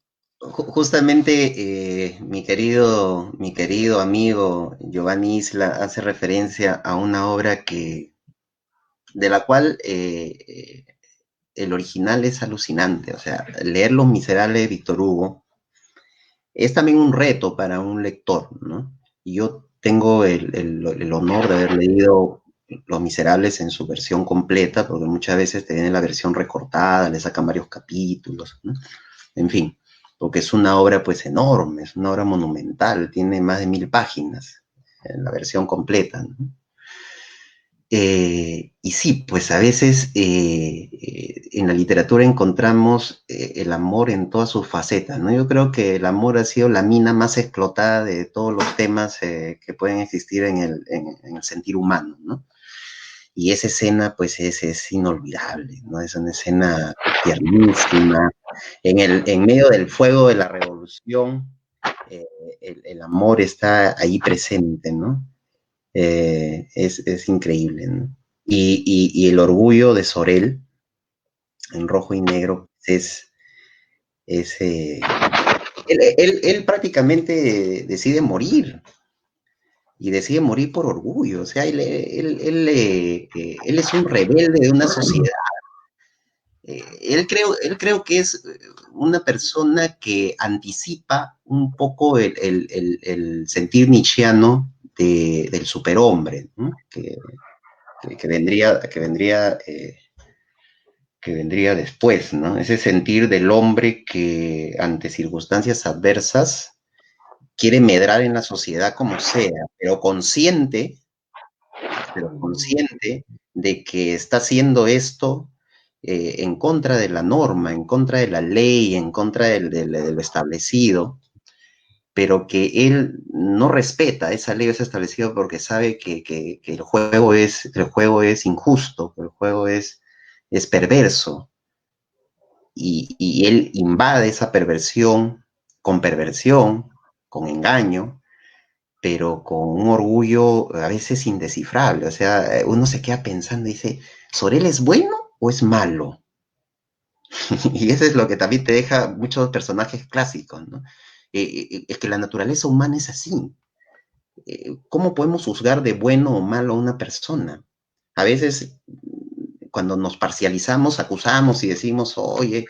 justamente mi querido amigo Giovanni Isla hace referencia a una obra de la cual el original es alucinante. O sea, leer Los Miserables de Víctor Hugo es también un reto para un lector, ¿no? Y yo tengo el honor de haber leído Los Miserables en su versión completa, porque muchas veces te viene la versión recortada, le sacan varios capítulos, ¿no? En fin, porque es una obra pues enorme, es una obra monumental, tiene más de 1000 páginas en la versión completa, ¿no? Y sí, pues a veces en la literatura encontramos el amor en todas sus facetas, ¿no? Yo creo que el amor ha sido la mina más explotada de todos los temas que pueden existir en el sentir humano, ¿no? Y esa escena, pues, es inolvidable, ¿no? Es una escena tiernísima. En medio del fuego de la revolución, eh, el amor está ahí presente, ¿no? Es increíble, ¿no? Y el orgullo de Sorel, en rojo y negro, es él prácticamente decide morir, y decide morir por orgullo. O sea, él es un rebelde de una sociedad. Él creo que es una persona que anticipa un poco el sentir nietzscheano del superhombre, ¿no? Que vendría después, ¿no? Ese sentir del hombre que ante circunstancias adversas quiere medrar en la sociedad como sea, pero consciente de que está haciendo esto en contra de la norma, en contra de la ley, en contra de lo establecido, pero que él no respeta esa ley, ese establecido, porque sabe que el juego es injusto, que el juego es perverso, y él invade esa perversión, con engaño, pero con un orgullo a veces indescifrable. O sea, uno se queda pensando y dice, ¿Sorel es bueno o es malo? Y eso es lo que también te deja muchos personajes clásicos, ¿no? Es que la naturaleza humana es así. ¿Cómo podemos juzgar de bueno o malo a una persona? A veces, cuando nos parcializamos, acusamos y decimos, oye,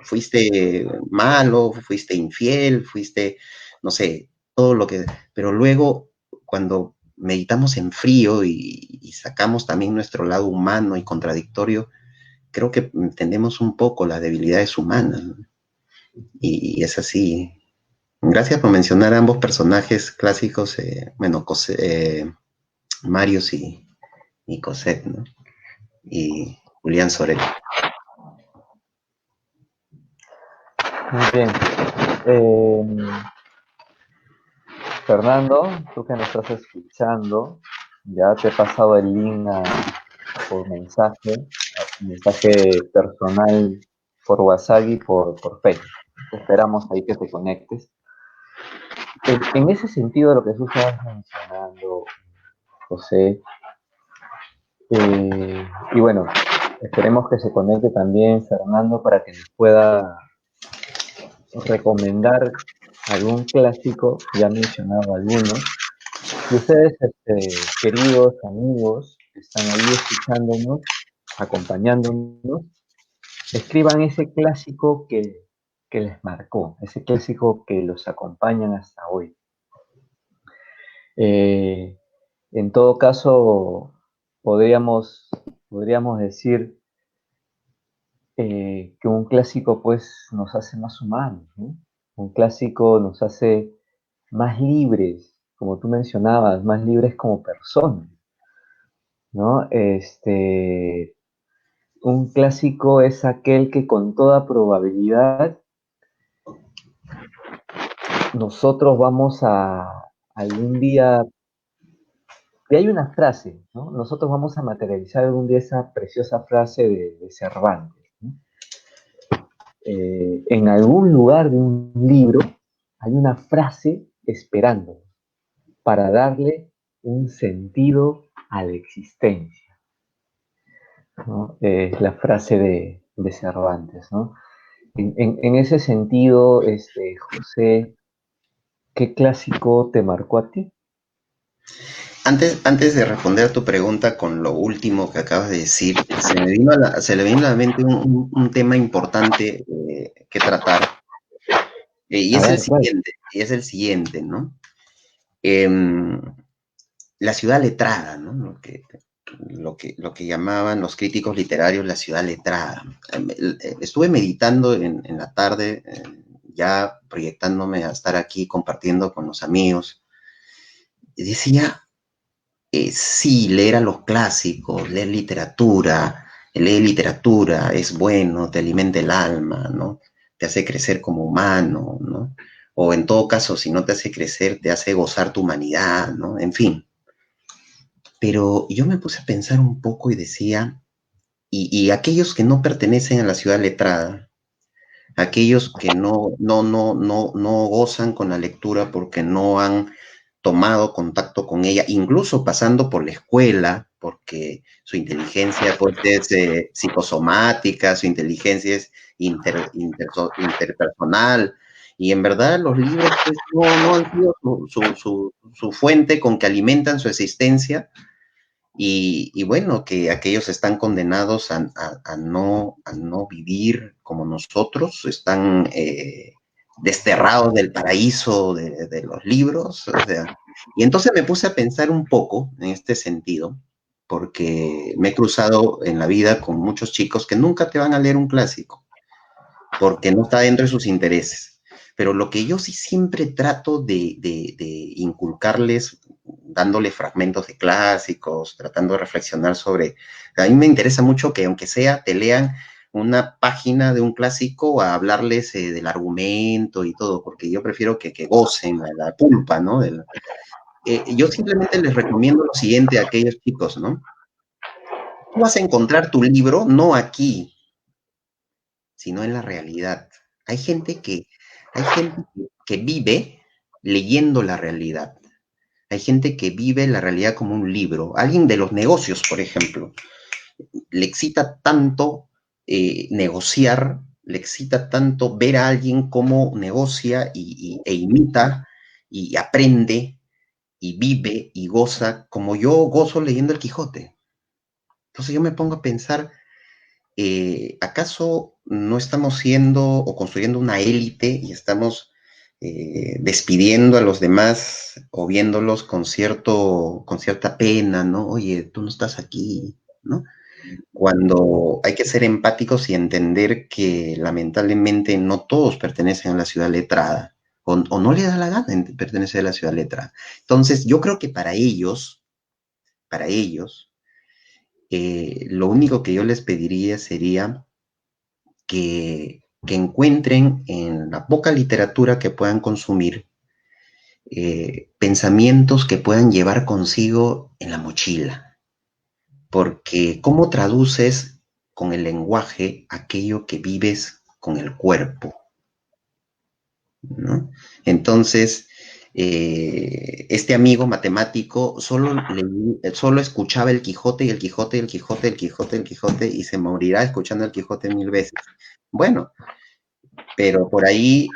fuiste malo, fuiste infiel, fuiste, no sé, todo lo que... Pero luego, cuando meditamos en frío y sacamos también nuestro lado humano y contradictorio, creo que entendemos un poco las debilidades humanas, ¿no? Y es así. Gracias por mencionar a ambos personajes clásicos, bueno, Marius y Cosette, ¿no? Y Julián Sorel. Muy bien. Eh, Fernando, tú que me estás escuchando, ya te he pasado el link por mensaje personal por WhatsApp y por Facebook. Te esperamos ahí que te conectes. En ese sentido, lo que tú estabas mencionando, José, y bueno, esperemos que se conecte también Fernando para que nos pueda recomendar algún clásico, ya he mencionado algunos. Si ustedes, queridos amigos, están ahí escuchándonos, acompañándonos, escriban ese clásico que les marcó, ese clásico que los acompañan hasta hoy. Eh, en todo caso, podríamos, podríamos decir que un clásico pues nos hace más humanos, ¿no? Un clásico nos hace más libres, como tú mencionabas, más libres como personas, ¿no? Un clásico es aquel que con toda probabilidad nosotros vamos a algún día, y hay una frase, ¿no? Nosotros vamos a materializar algún día esa preciosa frase de Cervantes, ¿no? En algún lugar de un libro hay una frase esperando para darle un sentido a la existencia, ¿no? Es la frase de Cervantes, ¿no? En ese sentido, José, ¿qué clásico te marcó a ti? Antes de responder a tu pregunta con lo último que acabas de decir, se le vino a la mente un tema importante que tratar, A ver, ¿cuál? y es el siguiente, ¿no? Em, la ciudad letrada, ¿no? Lo que llamaban los críticos literarios la ciudad letrada. Estuve meditando en la tarde, ya proyectándome a estar aquí compartiendo con los amigos, y decía, sí, leer a los clásicos, leer literatura es bueno, te alimenta el alma, ¿no? Te hace crecer como humano, ¿no? O en todo caso, si no te hace crecer, te hace gozar tu humanidad, ¿no? En fin. Pero yo me puse a pensar un poco y decía, y aquellos que no pertenecen a la ciudad letrada, aquellos que no gozan con la lectura porque no han tomado contacto con ella, incluso pasando por la escuela, porque su inteligencia pues, es psicosomática, su inteligencia es interpersonal, y en verdad los libros pues, no han sido su fuente con que alimentan su existencia, y bueno, que aquellos están condenados a no vivir como nosotros, están desterrados del paraíso de los libros. O sea, y entonces me puse a pensar un poco en este sentido, porque me he cruzado en la vida con muchos chicos que nunca te van a leer un clásico, porque no está dentro de sus intereses. Pero lo que yo sí siempre trato de inculcarles, dándole fragmentos de clásicos, tratando de reflexionar sobre... A mí me interesa mucho que aunque sea, te lean una página de un clásico a hablarles del argumento y todo, porque yo prefiero que gocen la pulpa, ¿no? Yo simplemente les recomiendo lo siguiente a aquellos chicos, ¿no? Tú vas a encontrar tu libro no aquí, sino en la realidad. Hay gente que, hay gente que vive leyendo la realidad. Hay gente que vive la realidad como un libro. Alguien de los negocios, por ejemplo, le excita tanto negociar, le excita tanto ver a alguien cómo negocia e imita y aprende y vive y goza como yo gozo leyendo el Quijote. Entonces yo me pongo a pensar, ¿acaso no estamos siendo o construyendo una élite y estamos despidiendo a los demás o viéndolos con cierta pena, ¿no? Oye, tú no estás aquí, ¿no? Cuando hay que ser empáticos y entender que lamentablemente no todos pertenecen a la ciudad letrada o no le da la gana de pertenecer a la ciudad letrada. Entonces, yo creo que para ellos, lo único que yo les pediría sería que encuentren en la poca literatura que puedan consumir pensamientos que puedan llevar consigo en la mochila. Porque ¿cómo traduces con el lenguaje aquello que vives con el cuerpo? ¿no? Entonces, este amigo matemático solo escuchaba el Quijote y el Quijote y el Quijote, el Quijote, el Quijote, y se morirá escuchando el Quijote 1000 veces. Bueno, pero por ahí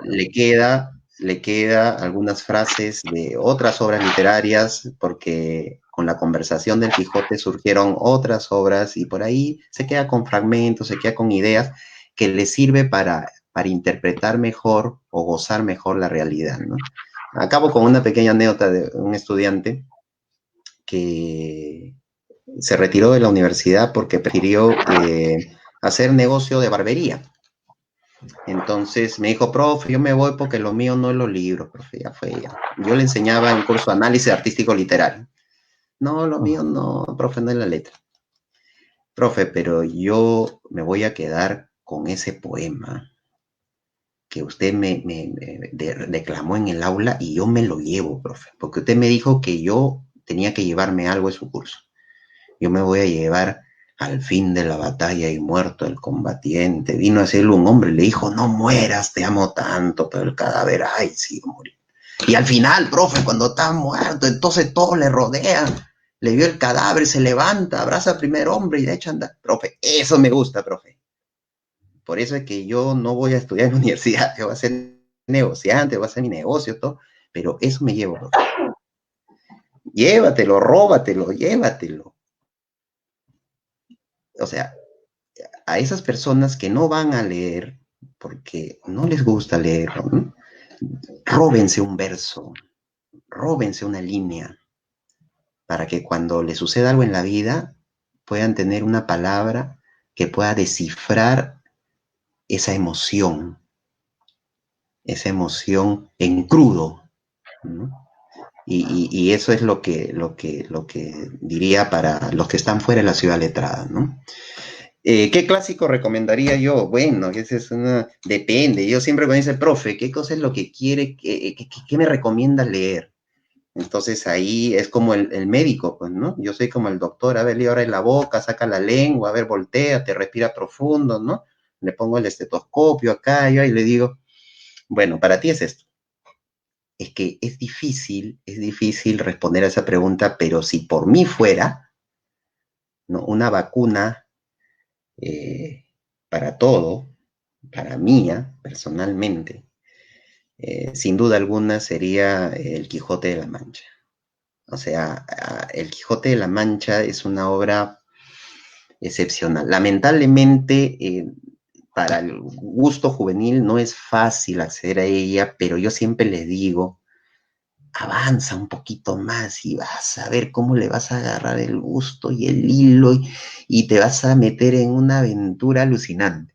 le queda algunas frases de otras obras literarias, porque con la conversación del Quijote surgieron otras obras y por ahí se queda con fragmentos, se queda con ideas que le sirve para interpretar mejor o gozar mejor la realidad, ¿no? Acabo con una pequeña anécdota de un estudiante que se retiró de la universidad porque prefirió hacer negocio de barbería. Entonces me dijo, profe, yo me voy porque lo mío no es los libros, profe, ya fue ya. Yo le enseñaba en curso de análisis artístico literario. No, lo mío no, profe, no es la letra. Profe, pero yo me voy a quedar con ese poema que usted me declamó en el aula y yo me lo llevo, profe, porque usted me dijo que yo tenía que llevarme algo de su curso. Yo me voy a llevar al fin de la batalla y muerto el combatiente. Vino a hacerle un hombre, le dijo, no mueras, te amo tanto, pero el cadáver, ay, sí, morir. Y al final, profe, cuando está muerto, entonces todos le rodean. Le vio el cadáver, se levanta, abraza al primer hombre y le echa a andar. Profe, eso me gusta, profe. Por eso es que yo no voy a estudiar en la universidad, yo voy a ser negociante, voy a hacer mi negocio, todo, pero eso me llevo, profe. Llévatelo, róbatelo, llévatelo. O sea, a esas personas que no van a leer porque no les gusta leer, ¿no? Róbense un verso, róbense una línea, para que cuando les suceda algo en la vida puedan tener una palabra que pueda descifrar esa emoción en crudo, ¿no? Y eso es lo que diría para los que están fuera de la ciudad letrada, ¿no? ¿Qué clásico recomendaría yo? Bueno, esa es una... Depende. Yo siempre me dice, profe, ¿qué cosa es lo que quiere? ¿Qué me recomienda leer? Entonces ahí es como el médico, pues, ¿no? Yo soy como el doctor, a ver, le abre la boca, saca la lengua, a ver, voltea, te respira profundo, ¿no? Le pongo el estetoscopio acá, yo y le digo, bueno, para ti es esto. Es que es difícil responder a esa pregunta, pero si por mí fuera, ¿no? Una vacuna eh, para todo, para mía, personalmente, sin duda alguna sería El Quijote de la Mancha. O sea, El Quijote de la Mancha es una obra excepcional. Lamentablemente, para el gusto juvenil no es fácil acceder a ella, pero yo siempre les digo, avanza un poquito más y vas a ver cómo le vas a agarrar el gusto y el hilo y te vas a meter en una aventura alucinante.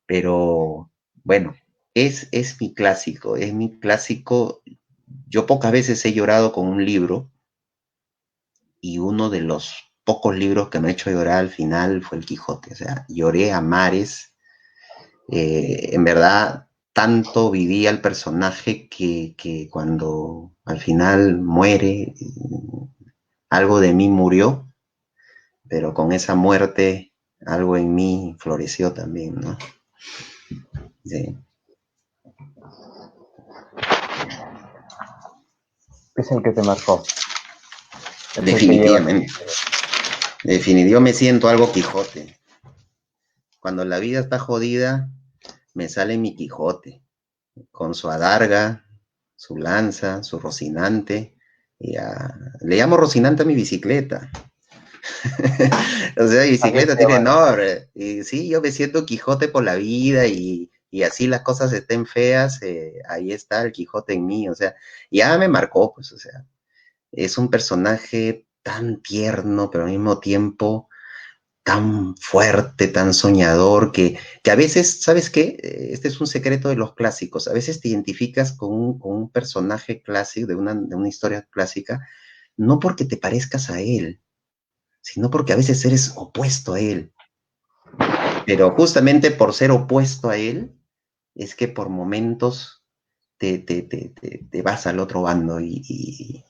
Pero bueno, es mi clásico, es mi clásico. Yo pocas veces he llorado con un libro y uno de los pocos libros que me ha hecho llorar al final fue El Quijote. O sea, lloré a mares. En verdad, tanto viví al personaje que cuando al final muere, algo de mí murió, pero con esa muerte algo en mí floreció también, ¿no? Sí. Es el que te marcó. Es el que llevas. Definitivamente. Definitivamente me siento algo Quijote. Cuando la vida está jodida, me sale mi Quijote, con su adarga, su lanza, su rocinante. Le llamo rocinante a mi bicicleta. O sea, mi bicicleta tiene nombre. Y sí, yo me siento Quijote por la vida y así las cosas estén feas, ahí está el Quijote en mí. O sea, ya me marcó, pues, o sea, es un personaje tan tierno, pero al mismo tiempo tan fuerte, tan soñador, que a veces, ¿sabes qué? Este es un secreto de los clásicos. A veces te identificas con un personaje clásico, de una historia clásica, no porque te parezcas a él, sino porque a veces eres opuesto a él. Pero justamente por ser opuesto a él, es que por momentos te vas al otro bando y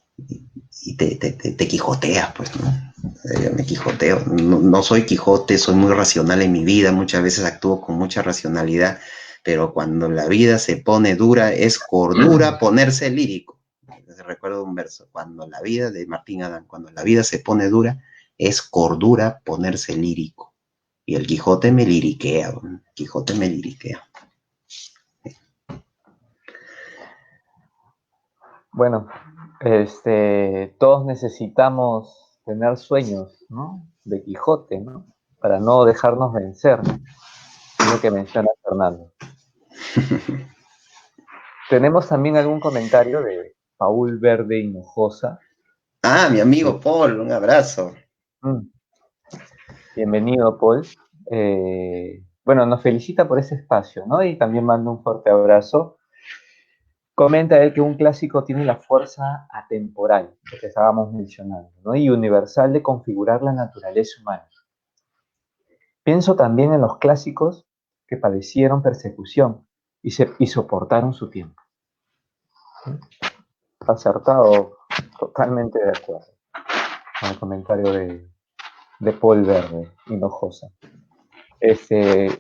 te quijoteas, pues, ¿no? Yo me quijoteo. No soy Quijote, soy muy racional en mi vida, muchas veces actúo con mucha racionalidad, pero cuando la vida se pone dura, es cordura ponerse lírico. Recuerdo un verso, cuando la vida, de Martín Adán, cuando la vida se pone dura, es cordura ponerse lírico. Y el Quijote me liriquea, ¿no? Quijote me liriquea. Bueno, todos necesitamos tener sueños, ¿no? De Quijote, ¿no? Para no dejarnos vencer, es lo que menciona Fernando. Tenemos también algún comentario de Paul Verde Hinojosa. Ah, mi amigo Paul, un abrazo. Bienvenido, Paul. Bueno, nos felicita por ese espacio, ¿no? Y también manda un fuerte abrazo. Comenta él que un clásico tiene la fuerza atemporal, lo que estábamos mencionando, ¿no? Y universal de configurar la naturaleza humana. Pienso también en los clásicos que padecieron persecución y soportaron su tiempo. Acertado, totalmente de acuerdo con el comentario de Paul Verde Hinojosa.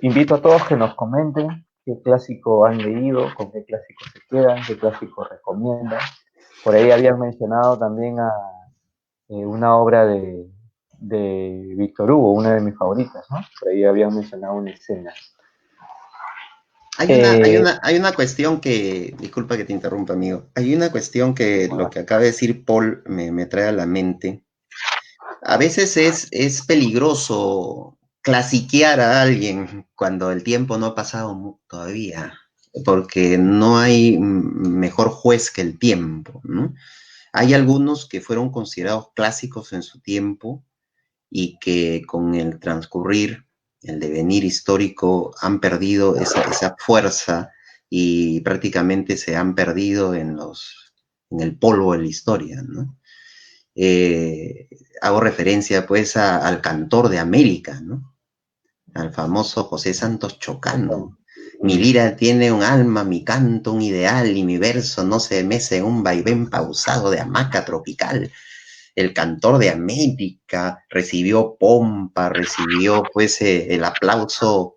Invito a todos que nos comenten qué clásico han leído, con qué clásico se quedan, qué clásico recomiendan. Por ahí habían mencionado también a una obra de Víctor Hugo, una de mis favoritas, ¿no? Por ahí habían mencionado una escena. Hay una cuestión que, disculpa que te interrumpa, amigo. Hay una cuestión que lo que acaba de decir Paul me trae a la mente. A veces es peligroso clasiquear a alguien cuando el tiempo no ha pasado todavía, porque no hay mejor juez que el tiempo, ¿no? Hay algunos que fueron considerados clásicos en su tiempo y que con el transcurrir, el devenir histórico, han perdido esa fuerza y prácticamente se han perdido en el polvo de la historia, ¿no? Hago referencia pues al cantor de América, ¿no? Al famoso José Santos Chocano. Mi lira tiene un alma, mi canto un ideal y mi verso no se mece en un vaivén pausado de hamaca tropical. El cantor de América recibió pompa, recibió pues el aplauso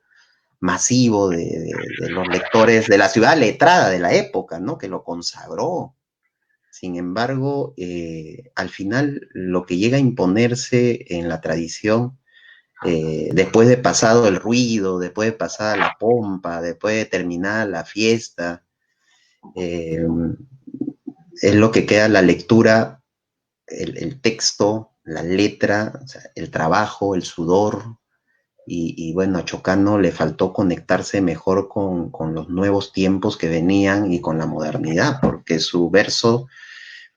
masivo de los lectores de la ciudad letrada de la época, ¿no? Que lo consagró. Sin embargo, al final lo que llega a imponerse en la tradición, después de pasado el ruido, después de pasada la pompa, después de terminar la fiesta, es lo que queda la lectura, el texto, la letra, o sea, el trabajo, el sudor. Y bueno, a Chocano le faltó conectarse mejor con los nuevos tiempos que venían y con la modernidad, porque su verso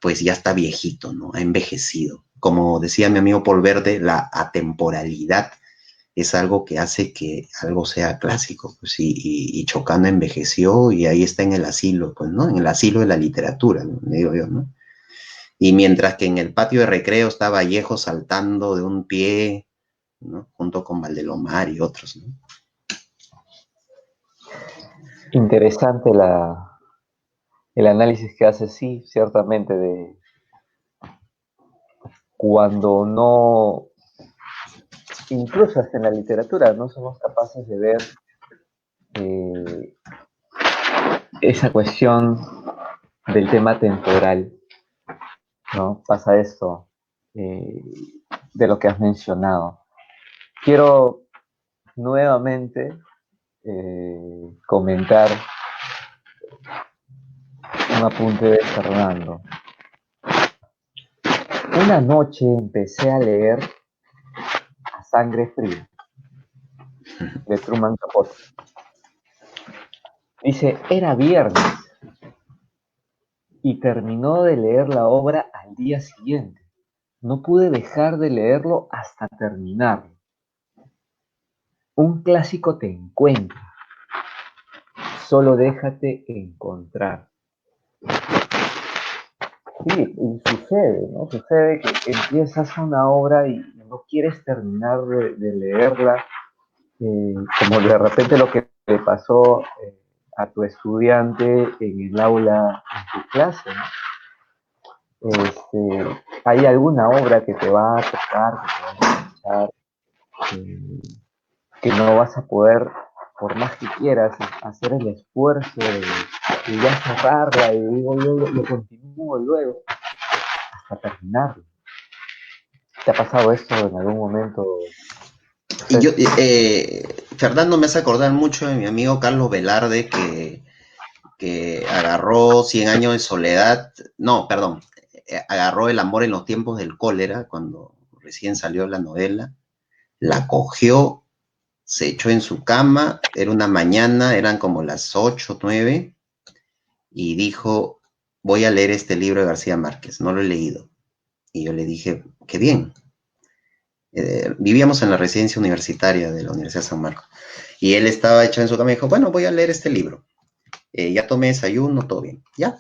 pues ya está viejito, ¿no? Ha envejecido. Como decía mi amigo Paul Verde, la atemporalidad es algo que hace que algo sea clásico, pues, y Chocano envejeció y ahí está en el asilo, pues, ¿no? En el asilo de la literatura, ¿no? Digo yo, ¿no? Y mientras que en el patio de recreo está Vallejo saltando de un pie, ¿no? Junto con Valdelomar y otros, ¿no? Interesante el análisis que hace, sí, ciertamente, de cuando no, incluso hasta en la literatura, no somos capaces de ver esa cuestión del tema temporal, ¿no? Pasa esto de lo que has mencionado. Quiero nuevamente comentar un apunte de Fernando. Una noche empecé a leer A Sangre Fría, de Truman Capote. Dice, era viernes y terminó de leer la obra al día siguiente. No pude dejar de leerlo hasta terminarlo. Un clásico te encuentra, solo déjate encontrar. Sí, y sucede, ¿no? Sucede que empiezas una obra y no quieres terminar de leerla, como de repente lo que le pasó a tu estudiante en el aula, en tu clase, ¿no? Hay alguna obra que te va a tocar, que te va a escuchar, que no vas a poder por más que quieras hacer el esfuerzo de ya cerrarla, y digo yo lo continúo luego hasta terminarlo. ¿Te ha pasado esto en algún momento, Y José? yo, Fernando, me hace acordar mucho de mi amigo Carlos Velarde, que agarró 100 años de soledad, no, perdón, agarró El amor en los tiempos del cólera, cuando recién salió la novela, la cogió, se echó en su cama, era una mañana, eran como las 8, 9, y dijo, voy a leer este libro de García Márquez, no lo he leído. Y yo le dije, qué bien. Vivíamos en la residencia universitaria de la Universidad de San Marcos. Y él estaba echado en su cama y dijo, bueno, voy a leer este libro. Ya tomé desayuno, todo bien. Ya.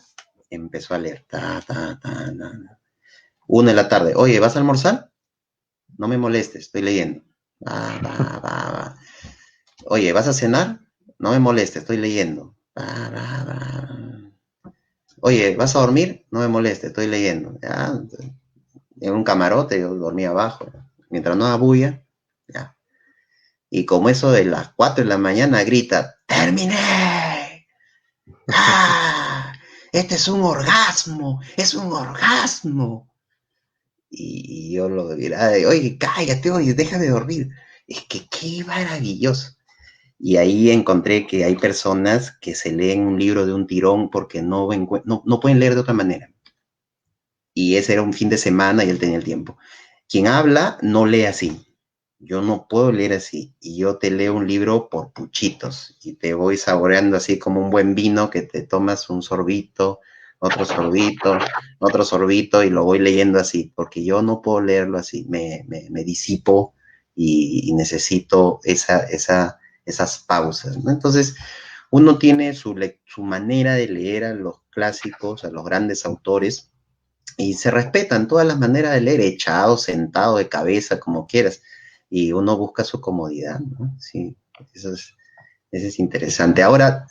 Empezó a leer. Ta, ta, ta, ta, ta. 1 de la tarde. Oye, ¿vas a almorzar? No me molestes, estoy leyendo. Va, va, va, va. Oye, ¿vas a cenar? No me molestes, estoy leyendo. Va, va, va. Oye, ¿vas a dormir? No me molestes, estoy leyendo. Ya, en un camarote, yo dormía abajo. Mientras no abulla, ya. Y como eso de las 4 de la mañana grita, ¡terminé! ¡Ah! Este es un orgasmo, es un orgasmo. Y yo lo dirá, oye, cállate, oye, deja de dormir. Es que qué maravilloso. Y ahí encontré que hay personas que se leen un libro de un tirón porque no pueden leer de otra manera. Y ese era un fin de semana y él tenía el tiempo. Quien habla no lee así. Yo no puedo leer así. Y yo te leo un libro por puchitos y te voy saboreando así como un buen vino que te tomas un sorbito, otro sorbito, otro sorbito y lo voy leyendo así, porque yo no puedo leerlo así. Me disipo y necesito esas pausas, ¿no? Entonces, uno tiene su manera de leer a los clásicos, a los grandes autores, y se respetan todas las maneras de leer, echado, sentado, de cabeza, como quieras, y uno busca su comodidad, ¿no? Sí, eso es interesante. Ahora,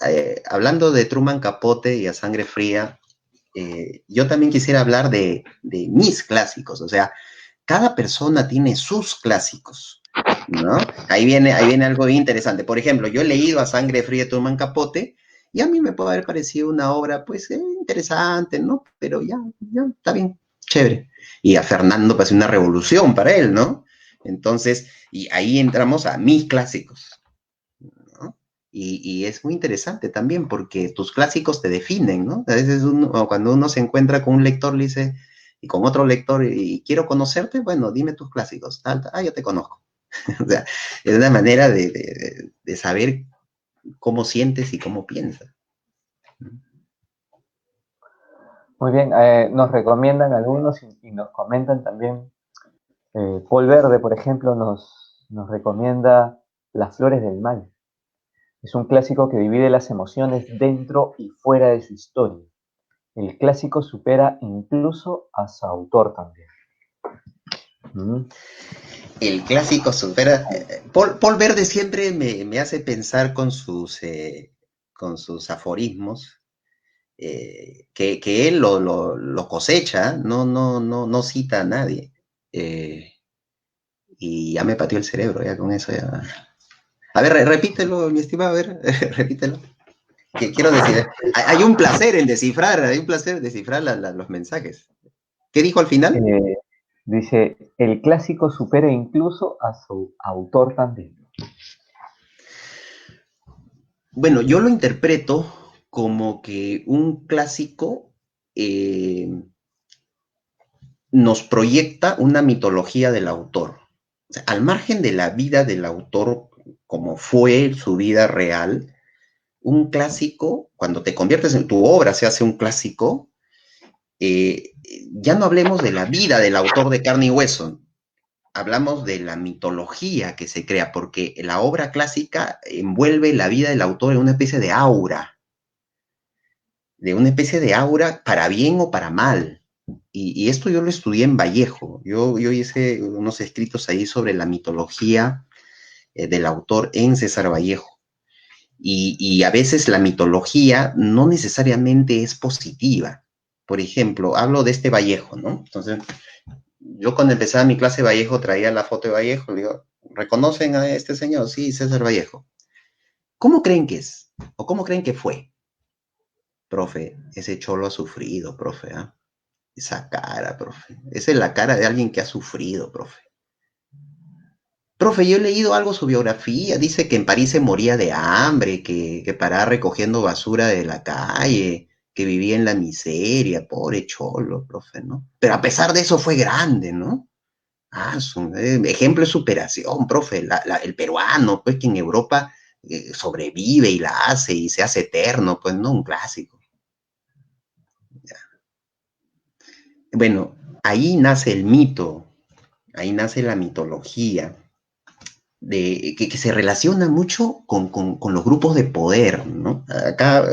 hablando de Truman Capote y A Sangre Fría, yo también quisiera hablar de mis clásicos, o sea, cada persona tiene sus clásicos, ¿no? Ahí viene algo bien interesante. Por ejemplo, yo he leído A Sangre Fría de Truman Capote y a mí me puede haber parecido una obra, pues, interesante, ¿no? Pero ya, está bien, chévere. Y a Fernando parece una revolución para él, ¿no? Entonces, y ahí entramos a mis clásicos, ¿no? Y es muy interesante también porque tus clásicos te definen, ¿no? A veces cuando uno se encuentra con un lector, le dice, y con otro lector, y quiero conocerte, bueno, dime tus clásicos, tal, tal, yo te conozco. O sea, es una manera de saber cómo sientes y cómo piensas. Muy bien, nos recomiendan algunos y nos comentan también. Paul Verde, por ejemplo, nos recomienda Las flores del mal. Es un clásico que divide las emociones dentro y fuera de su historia. El clásico supera incluso a su autor también. Mm. El clásico supera. Paul Verde siempre me hace pensar con sus aforismos, que él lo cosecha, no cita a nadie. Eh, y ya me pateó el cerebro, ya con eso ya. A ver, repítelo, mi estimado, a ver, repítelo. Que quiero decir, hay un placer en descifrar, hay un placer en descifrar los mensajes. ¿Qué dijo al final? Eh, Dice, el clásico supera incluso a su autor también. Bueno, yo lo interpreto como que un clásico nos proyecta una mitología del autor. O sea, al margen de la vida del autor, como fue su vida real, un clásico, cuando te conviertes en tu obra, se hace un clásico, eh, ya no hablemos de la vida del autor de carne y hueso, hablamos de la mitología que se crea, porque la obra clásica envuelve la vida del autor en una especie de una especie de aura para bien o para mal. Y esto yo lo estudié en Vallejo. Yo hice unos escritos ahí sobre la mitología del autor en César Vallejo. Y a veces la mitología no necesariamente es positiva. Por ejemplo, hablo de este Vallejo, ¿no? Entonces, yo cuando empezaba mi clase de Vallejo traía la foto de Vallejo, le digo, ¿reconocen a este señor? Sí, César Vallejo. ¿Cómo creen que es? ¿O cómo creen que fue? Profe, ese cholo ha sufrido, profe, ¿ah? Esa cara, profe. Esa es la cara de alguien que ha sufrido, profe. Profe, yo he leído algo su biografía. Dice que en París se moría de hambre, que paraba recogiendo basura de la calle, que vivía en la miseria. Pobre cholo, profe, ¿no? Pero a pesar de eso fue grande, ¿no? Ah, ejemplo de superación, profe. El peruano, pues que en Europa sobrevive y la hace y se hace eterno, pues no, un clásico. Bueno, ahí nace el mito, ahí nace la mitología, que se relaciona mucho con los grupos de poder, ¿no? Acá,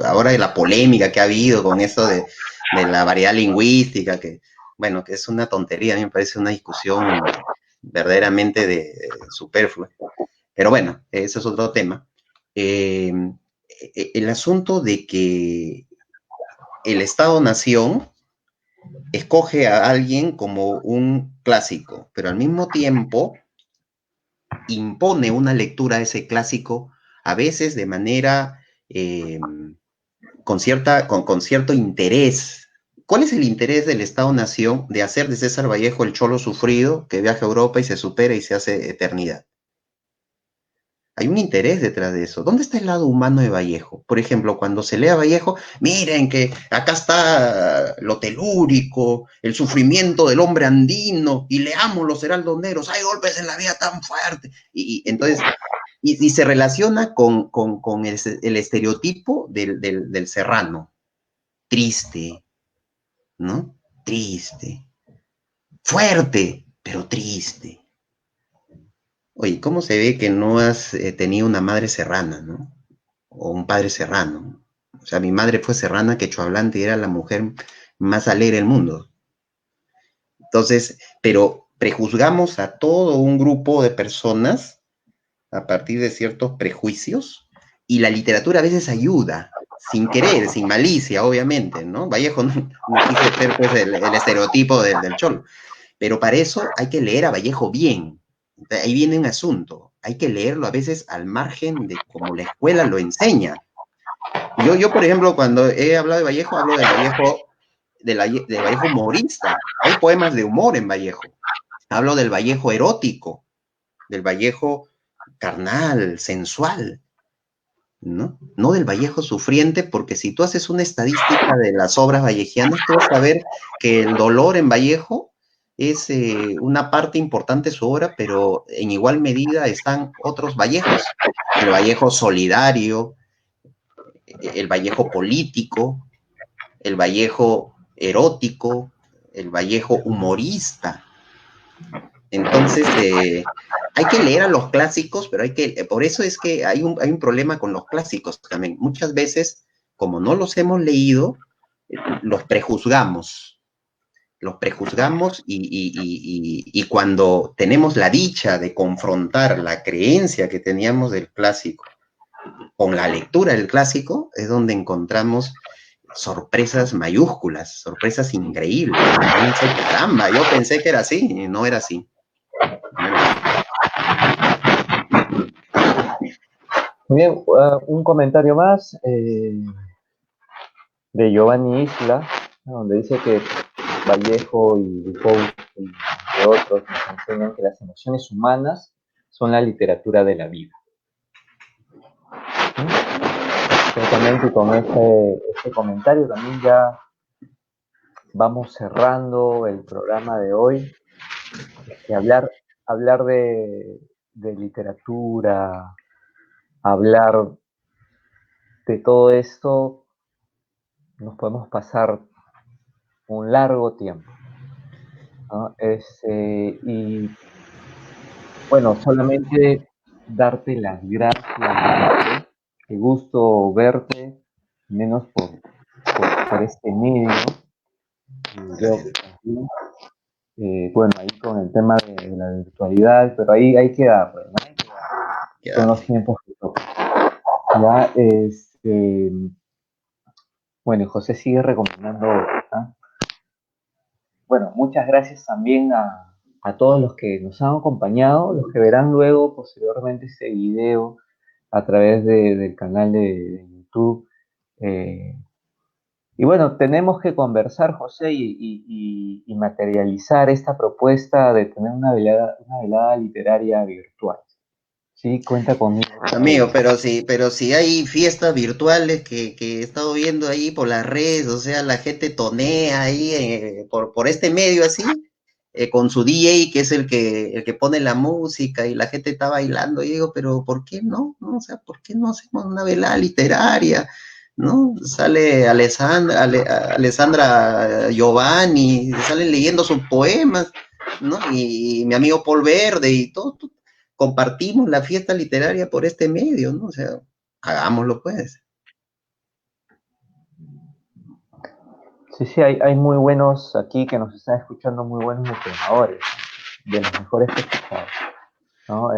ahora de la polémica que ha habido con eso de la variedad lingüística, que, bueno, que es una tontería, a mí me parece una discusión verdaderamente superflua. Pero bueno, ese es otro tema. Eh, el asunto de que el Estado-Nación escoge a alguien como un clásico, pero al mismo tiempo impone una lectura de ese clásico, a veces de manera con cierto interés. ¿Cuál es el interés del Estado-Nación de hacer de César Vallejo el cholo sufrido que viaja a Europa y se supera y se hace eternidad? Hay un interés detrás de eso. ¿Dónde está el lado humano de Vallejo? Por ejemplo, cuando se lee a Vallejo, miren que acá está lo telúrico, el sufrimiento del hombre andino, y leamos los heraldos negros, hay golpes en la vida tan fuertes. Y entonces, y se relaciona con el estereotipo del serrano, triste, ¿no? Triste, fuerte, pero triste. Oye, ¿cómo se ve que no has tenido una madre serrana, ¿no? O un padre serrano? O sea, mi madre fue serrana, quechohablante, y era la mujer más alegre del mundo. Entonces, pero prejuzgamos a todo un grupo de personas a partir de ciertos prejuicios, y la literatura a veces ayuda, sin querer, sin malicia, obviamente, ¿no? Vallejo no quiso ser pues el estereotipo del cholo, pero para eso hay que leer a Vallejo bien. Ahí viene un asunto, hay que leerlo a veces al margen de cómo la escuela lo enseña. Yo, por ejemplo, cuando he hablado de Vallejo, hablo del Vallejo, del Vallejo humorista. Hay poemas de humor en Vallejo. Hablo del Vallejo erótico, del Vallejo carnal, sensual, ¿no? No del Vallejo sufriente, porque si tú haces una estadística de las obras vallejianas, tú vas a ver que el dolor en Vallejo es una parte importante de su obra, pero en igual medida están otros Vallejos. El Vallejo solidario, el Vallejo político, el Vallejo erótico, el Vallejo humorista. Entonces, hay que leer a los clásicos, pero por eso es que hay un problema con los clásicos también. Muchas veces, como no los hemos leído, los prejuzgamos. Los prejuzgamos y cuando tenemos la dicha de confrontar la creencia que teníamos del clásico con la lectura del clásico, es donde encontramos sorpresas mayúsculas, sorpresas increíbles. Dice, caramba, yo pensé que era así, y no era así. Muy bien, un comentario más de Giovanni Isla, ¿no? Donde dice que Vallejo y Foucault, entre otros, nos enseñan que las emociones humanas son la literatura de la vida. Ciertamente, con este comentario también ya vamos cerrando el programa de hoy. Que hablar de literatura, hablar de todo esto, nos podemos pasar un largo tiempo, ¿no? Y bueno, solamente darte las gracias. Qué gusto verte, menos por este medio. Yo, bueno, ahí con el tema de la virtualidad, pero ahí queda, pues, ¿no? Son los tiempos que tocan. Ya, bueno, José sigue recomendando. ¿Ah? Bueno, muchas gracias también a todos los que nos han acompañado, los que verán luego posteriormente este video a través del canal de YouTube. Eh, y bueno, tenemos que conversar, José, y materializar esta propuesta de tener una velada literaria virtual. Sí, cuenta conmigo para Amigo, ello. pero si hay fiestas virtuales que he estado viendo ahí por las redes, o sea, la gente tonea ahí por este medio así, con su DJ, que es el que pone la música y la gente está bailando. Y digo, pero ¿por qué no? ¿No? O sea, ¿por qué no hacemos una velada literaria? ¿No? Sale Alessandra Giovanni, salen leyendo sus poemas, ¿no? Y mi amigo Paul Verde y todo, compartimos la fiesta literaria por este medio, ¿no? O sea, hagámoslo pues. Sí, sí, hay muy buenos aquí que nos están escuchando, muy buenos entrenadores, de los mejores que he escuchado, ¿no?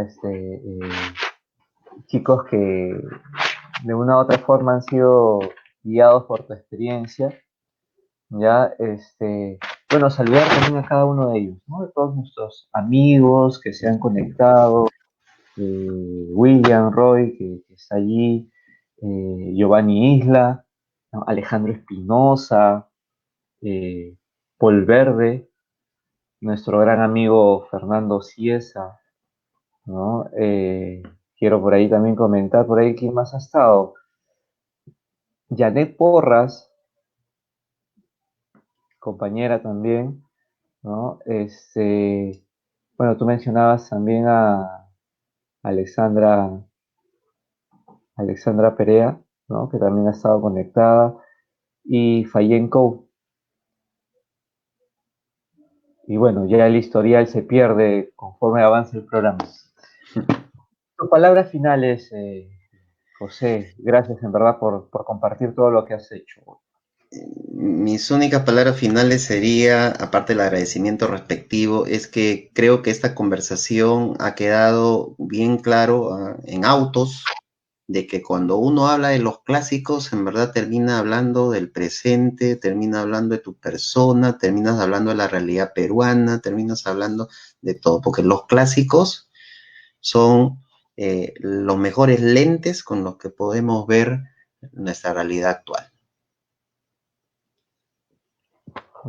Chicos que de una u otra forma han sido guiados por tu experiencia, ya, bueno, saludar también a cada uno de ellos, ¿no? De todos nuestros amigos que se han conectado, William Roy, que está allí, Giovanni Isla, ¿no? Alejandro Espinosa, eh, Paul Verde, nuestro gran amigo Fernando Ciesa, ¿no? Quiero por ahí también comentar, por ahí, ¿quién más ha estado? Janet Porras, compañera también, ¿no? Bueno, tú mencionabas también a Alexandra, Alexandra Perea, ¿no? Que también ha estado conectada, y Fayen Kou. Y bueno, ya el historial se pierde conforme avanza el programa. Tus palabras finales, José, gracias en verdad por compartir todo lo que has hecho. Mis únicas palabras finales sería, aparte del agradecimiento respectivo, es que creo que esta conversación ha quedado bien claro en autos, de que cuando uno habla de los clásicos, en verdad termina hablando del presente, termina hablando de tu persona, terminas hablando de la realidad peruana, terminas hablando de todo, porque los clásicos son los mejores lentes con los que podemos ver nuestra realidad actual.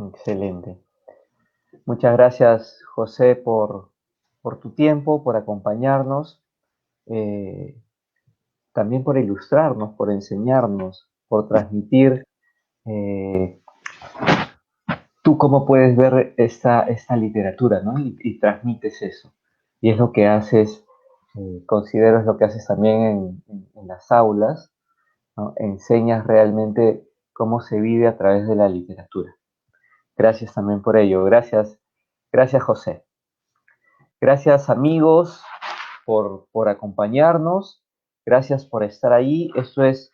Excelente. Muchas gracias, José, por tu tiempo, por acompañarnos, eh, también por ilustrarnos, por enseñarnos, por transmitir eh, tú cómo puedes ver esta literatura, ¿no? Y transmites eso. Y es lo que haces, considero es lo que haces también en las aulas, ¿no? Enseñas realmente cómo se vive a través de la literatura. Gracias también por ello. Gracias, gracias José. Gracias amigos por acompañarnos. Gracias por estar ahí. Esto es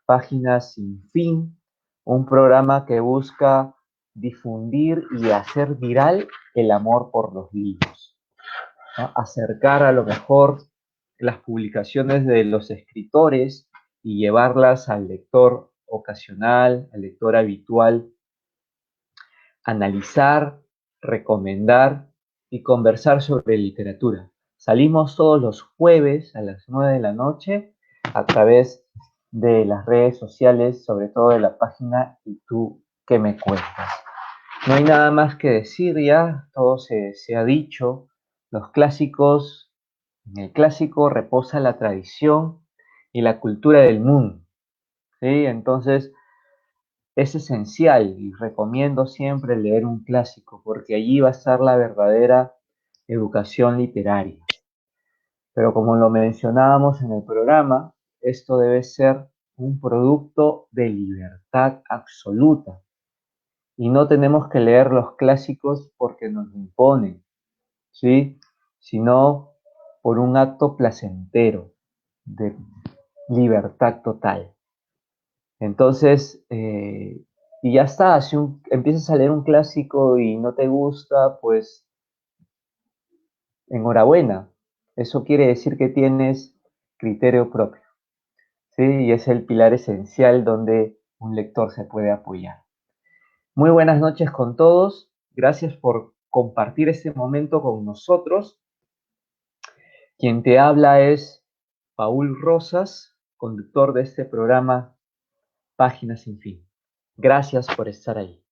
Páginas sin Fin, un programa que busca difundir y hacer viral el amor por los libros, ¿no? Acercar a lo mejor las publicaciones de los escritores y llevarlas al lector ocasional, al lector habitual, analizar, recomendar y conversar sobre literatura. Salimos todos los jueves a las 9 de la noche a través de las redes sociales, sobre todo de la página ¿Y tú qué me cuentas? No hay nada más que decir ya, todo se ha dicho. Los clásicos, en el clásico reposa la tradición y la cultura del mundo, ¿sí? Entonces, es esencial y recomiendo siempre leer un clásico porque allí va a estar la verdadera educación literaria. Pero como lo mencionábamos en el programa, esto debe ser un producto de libertad absoluta y no tenemos que leer los clásicos porque nos lo imponen, ¿sí? Sino por un acto placentero de libertad total. Entonces, y ya está, si empiezas a leer un clásico y no te gusta, pues enhorabuena. Eso quiere decir que tienes criterio propio, ¿sí? Y es el pilar esencial donde un lector se puede apoyar. Muy buenas noches con todos. Gracias por compartir este momento con nosotros. Quien te habla es Paul Rosas, conductor de este programa Páginas sin fin. Gracias por estar ahí.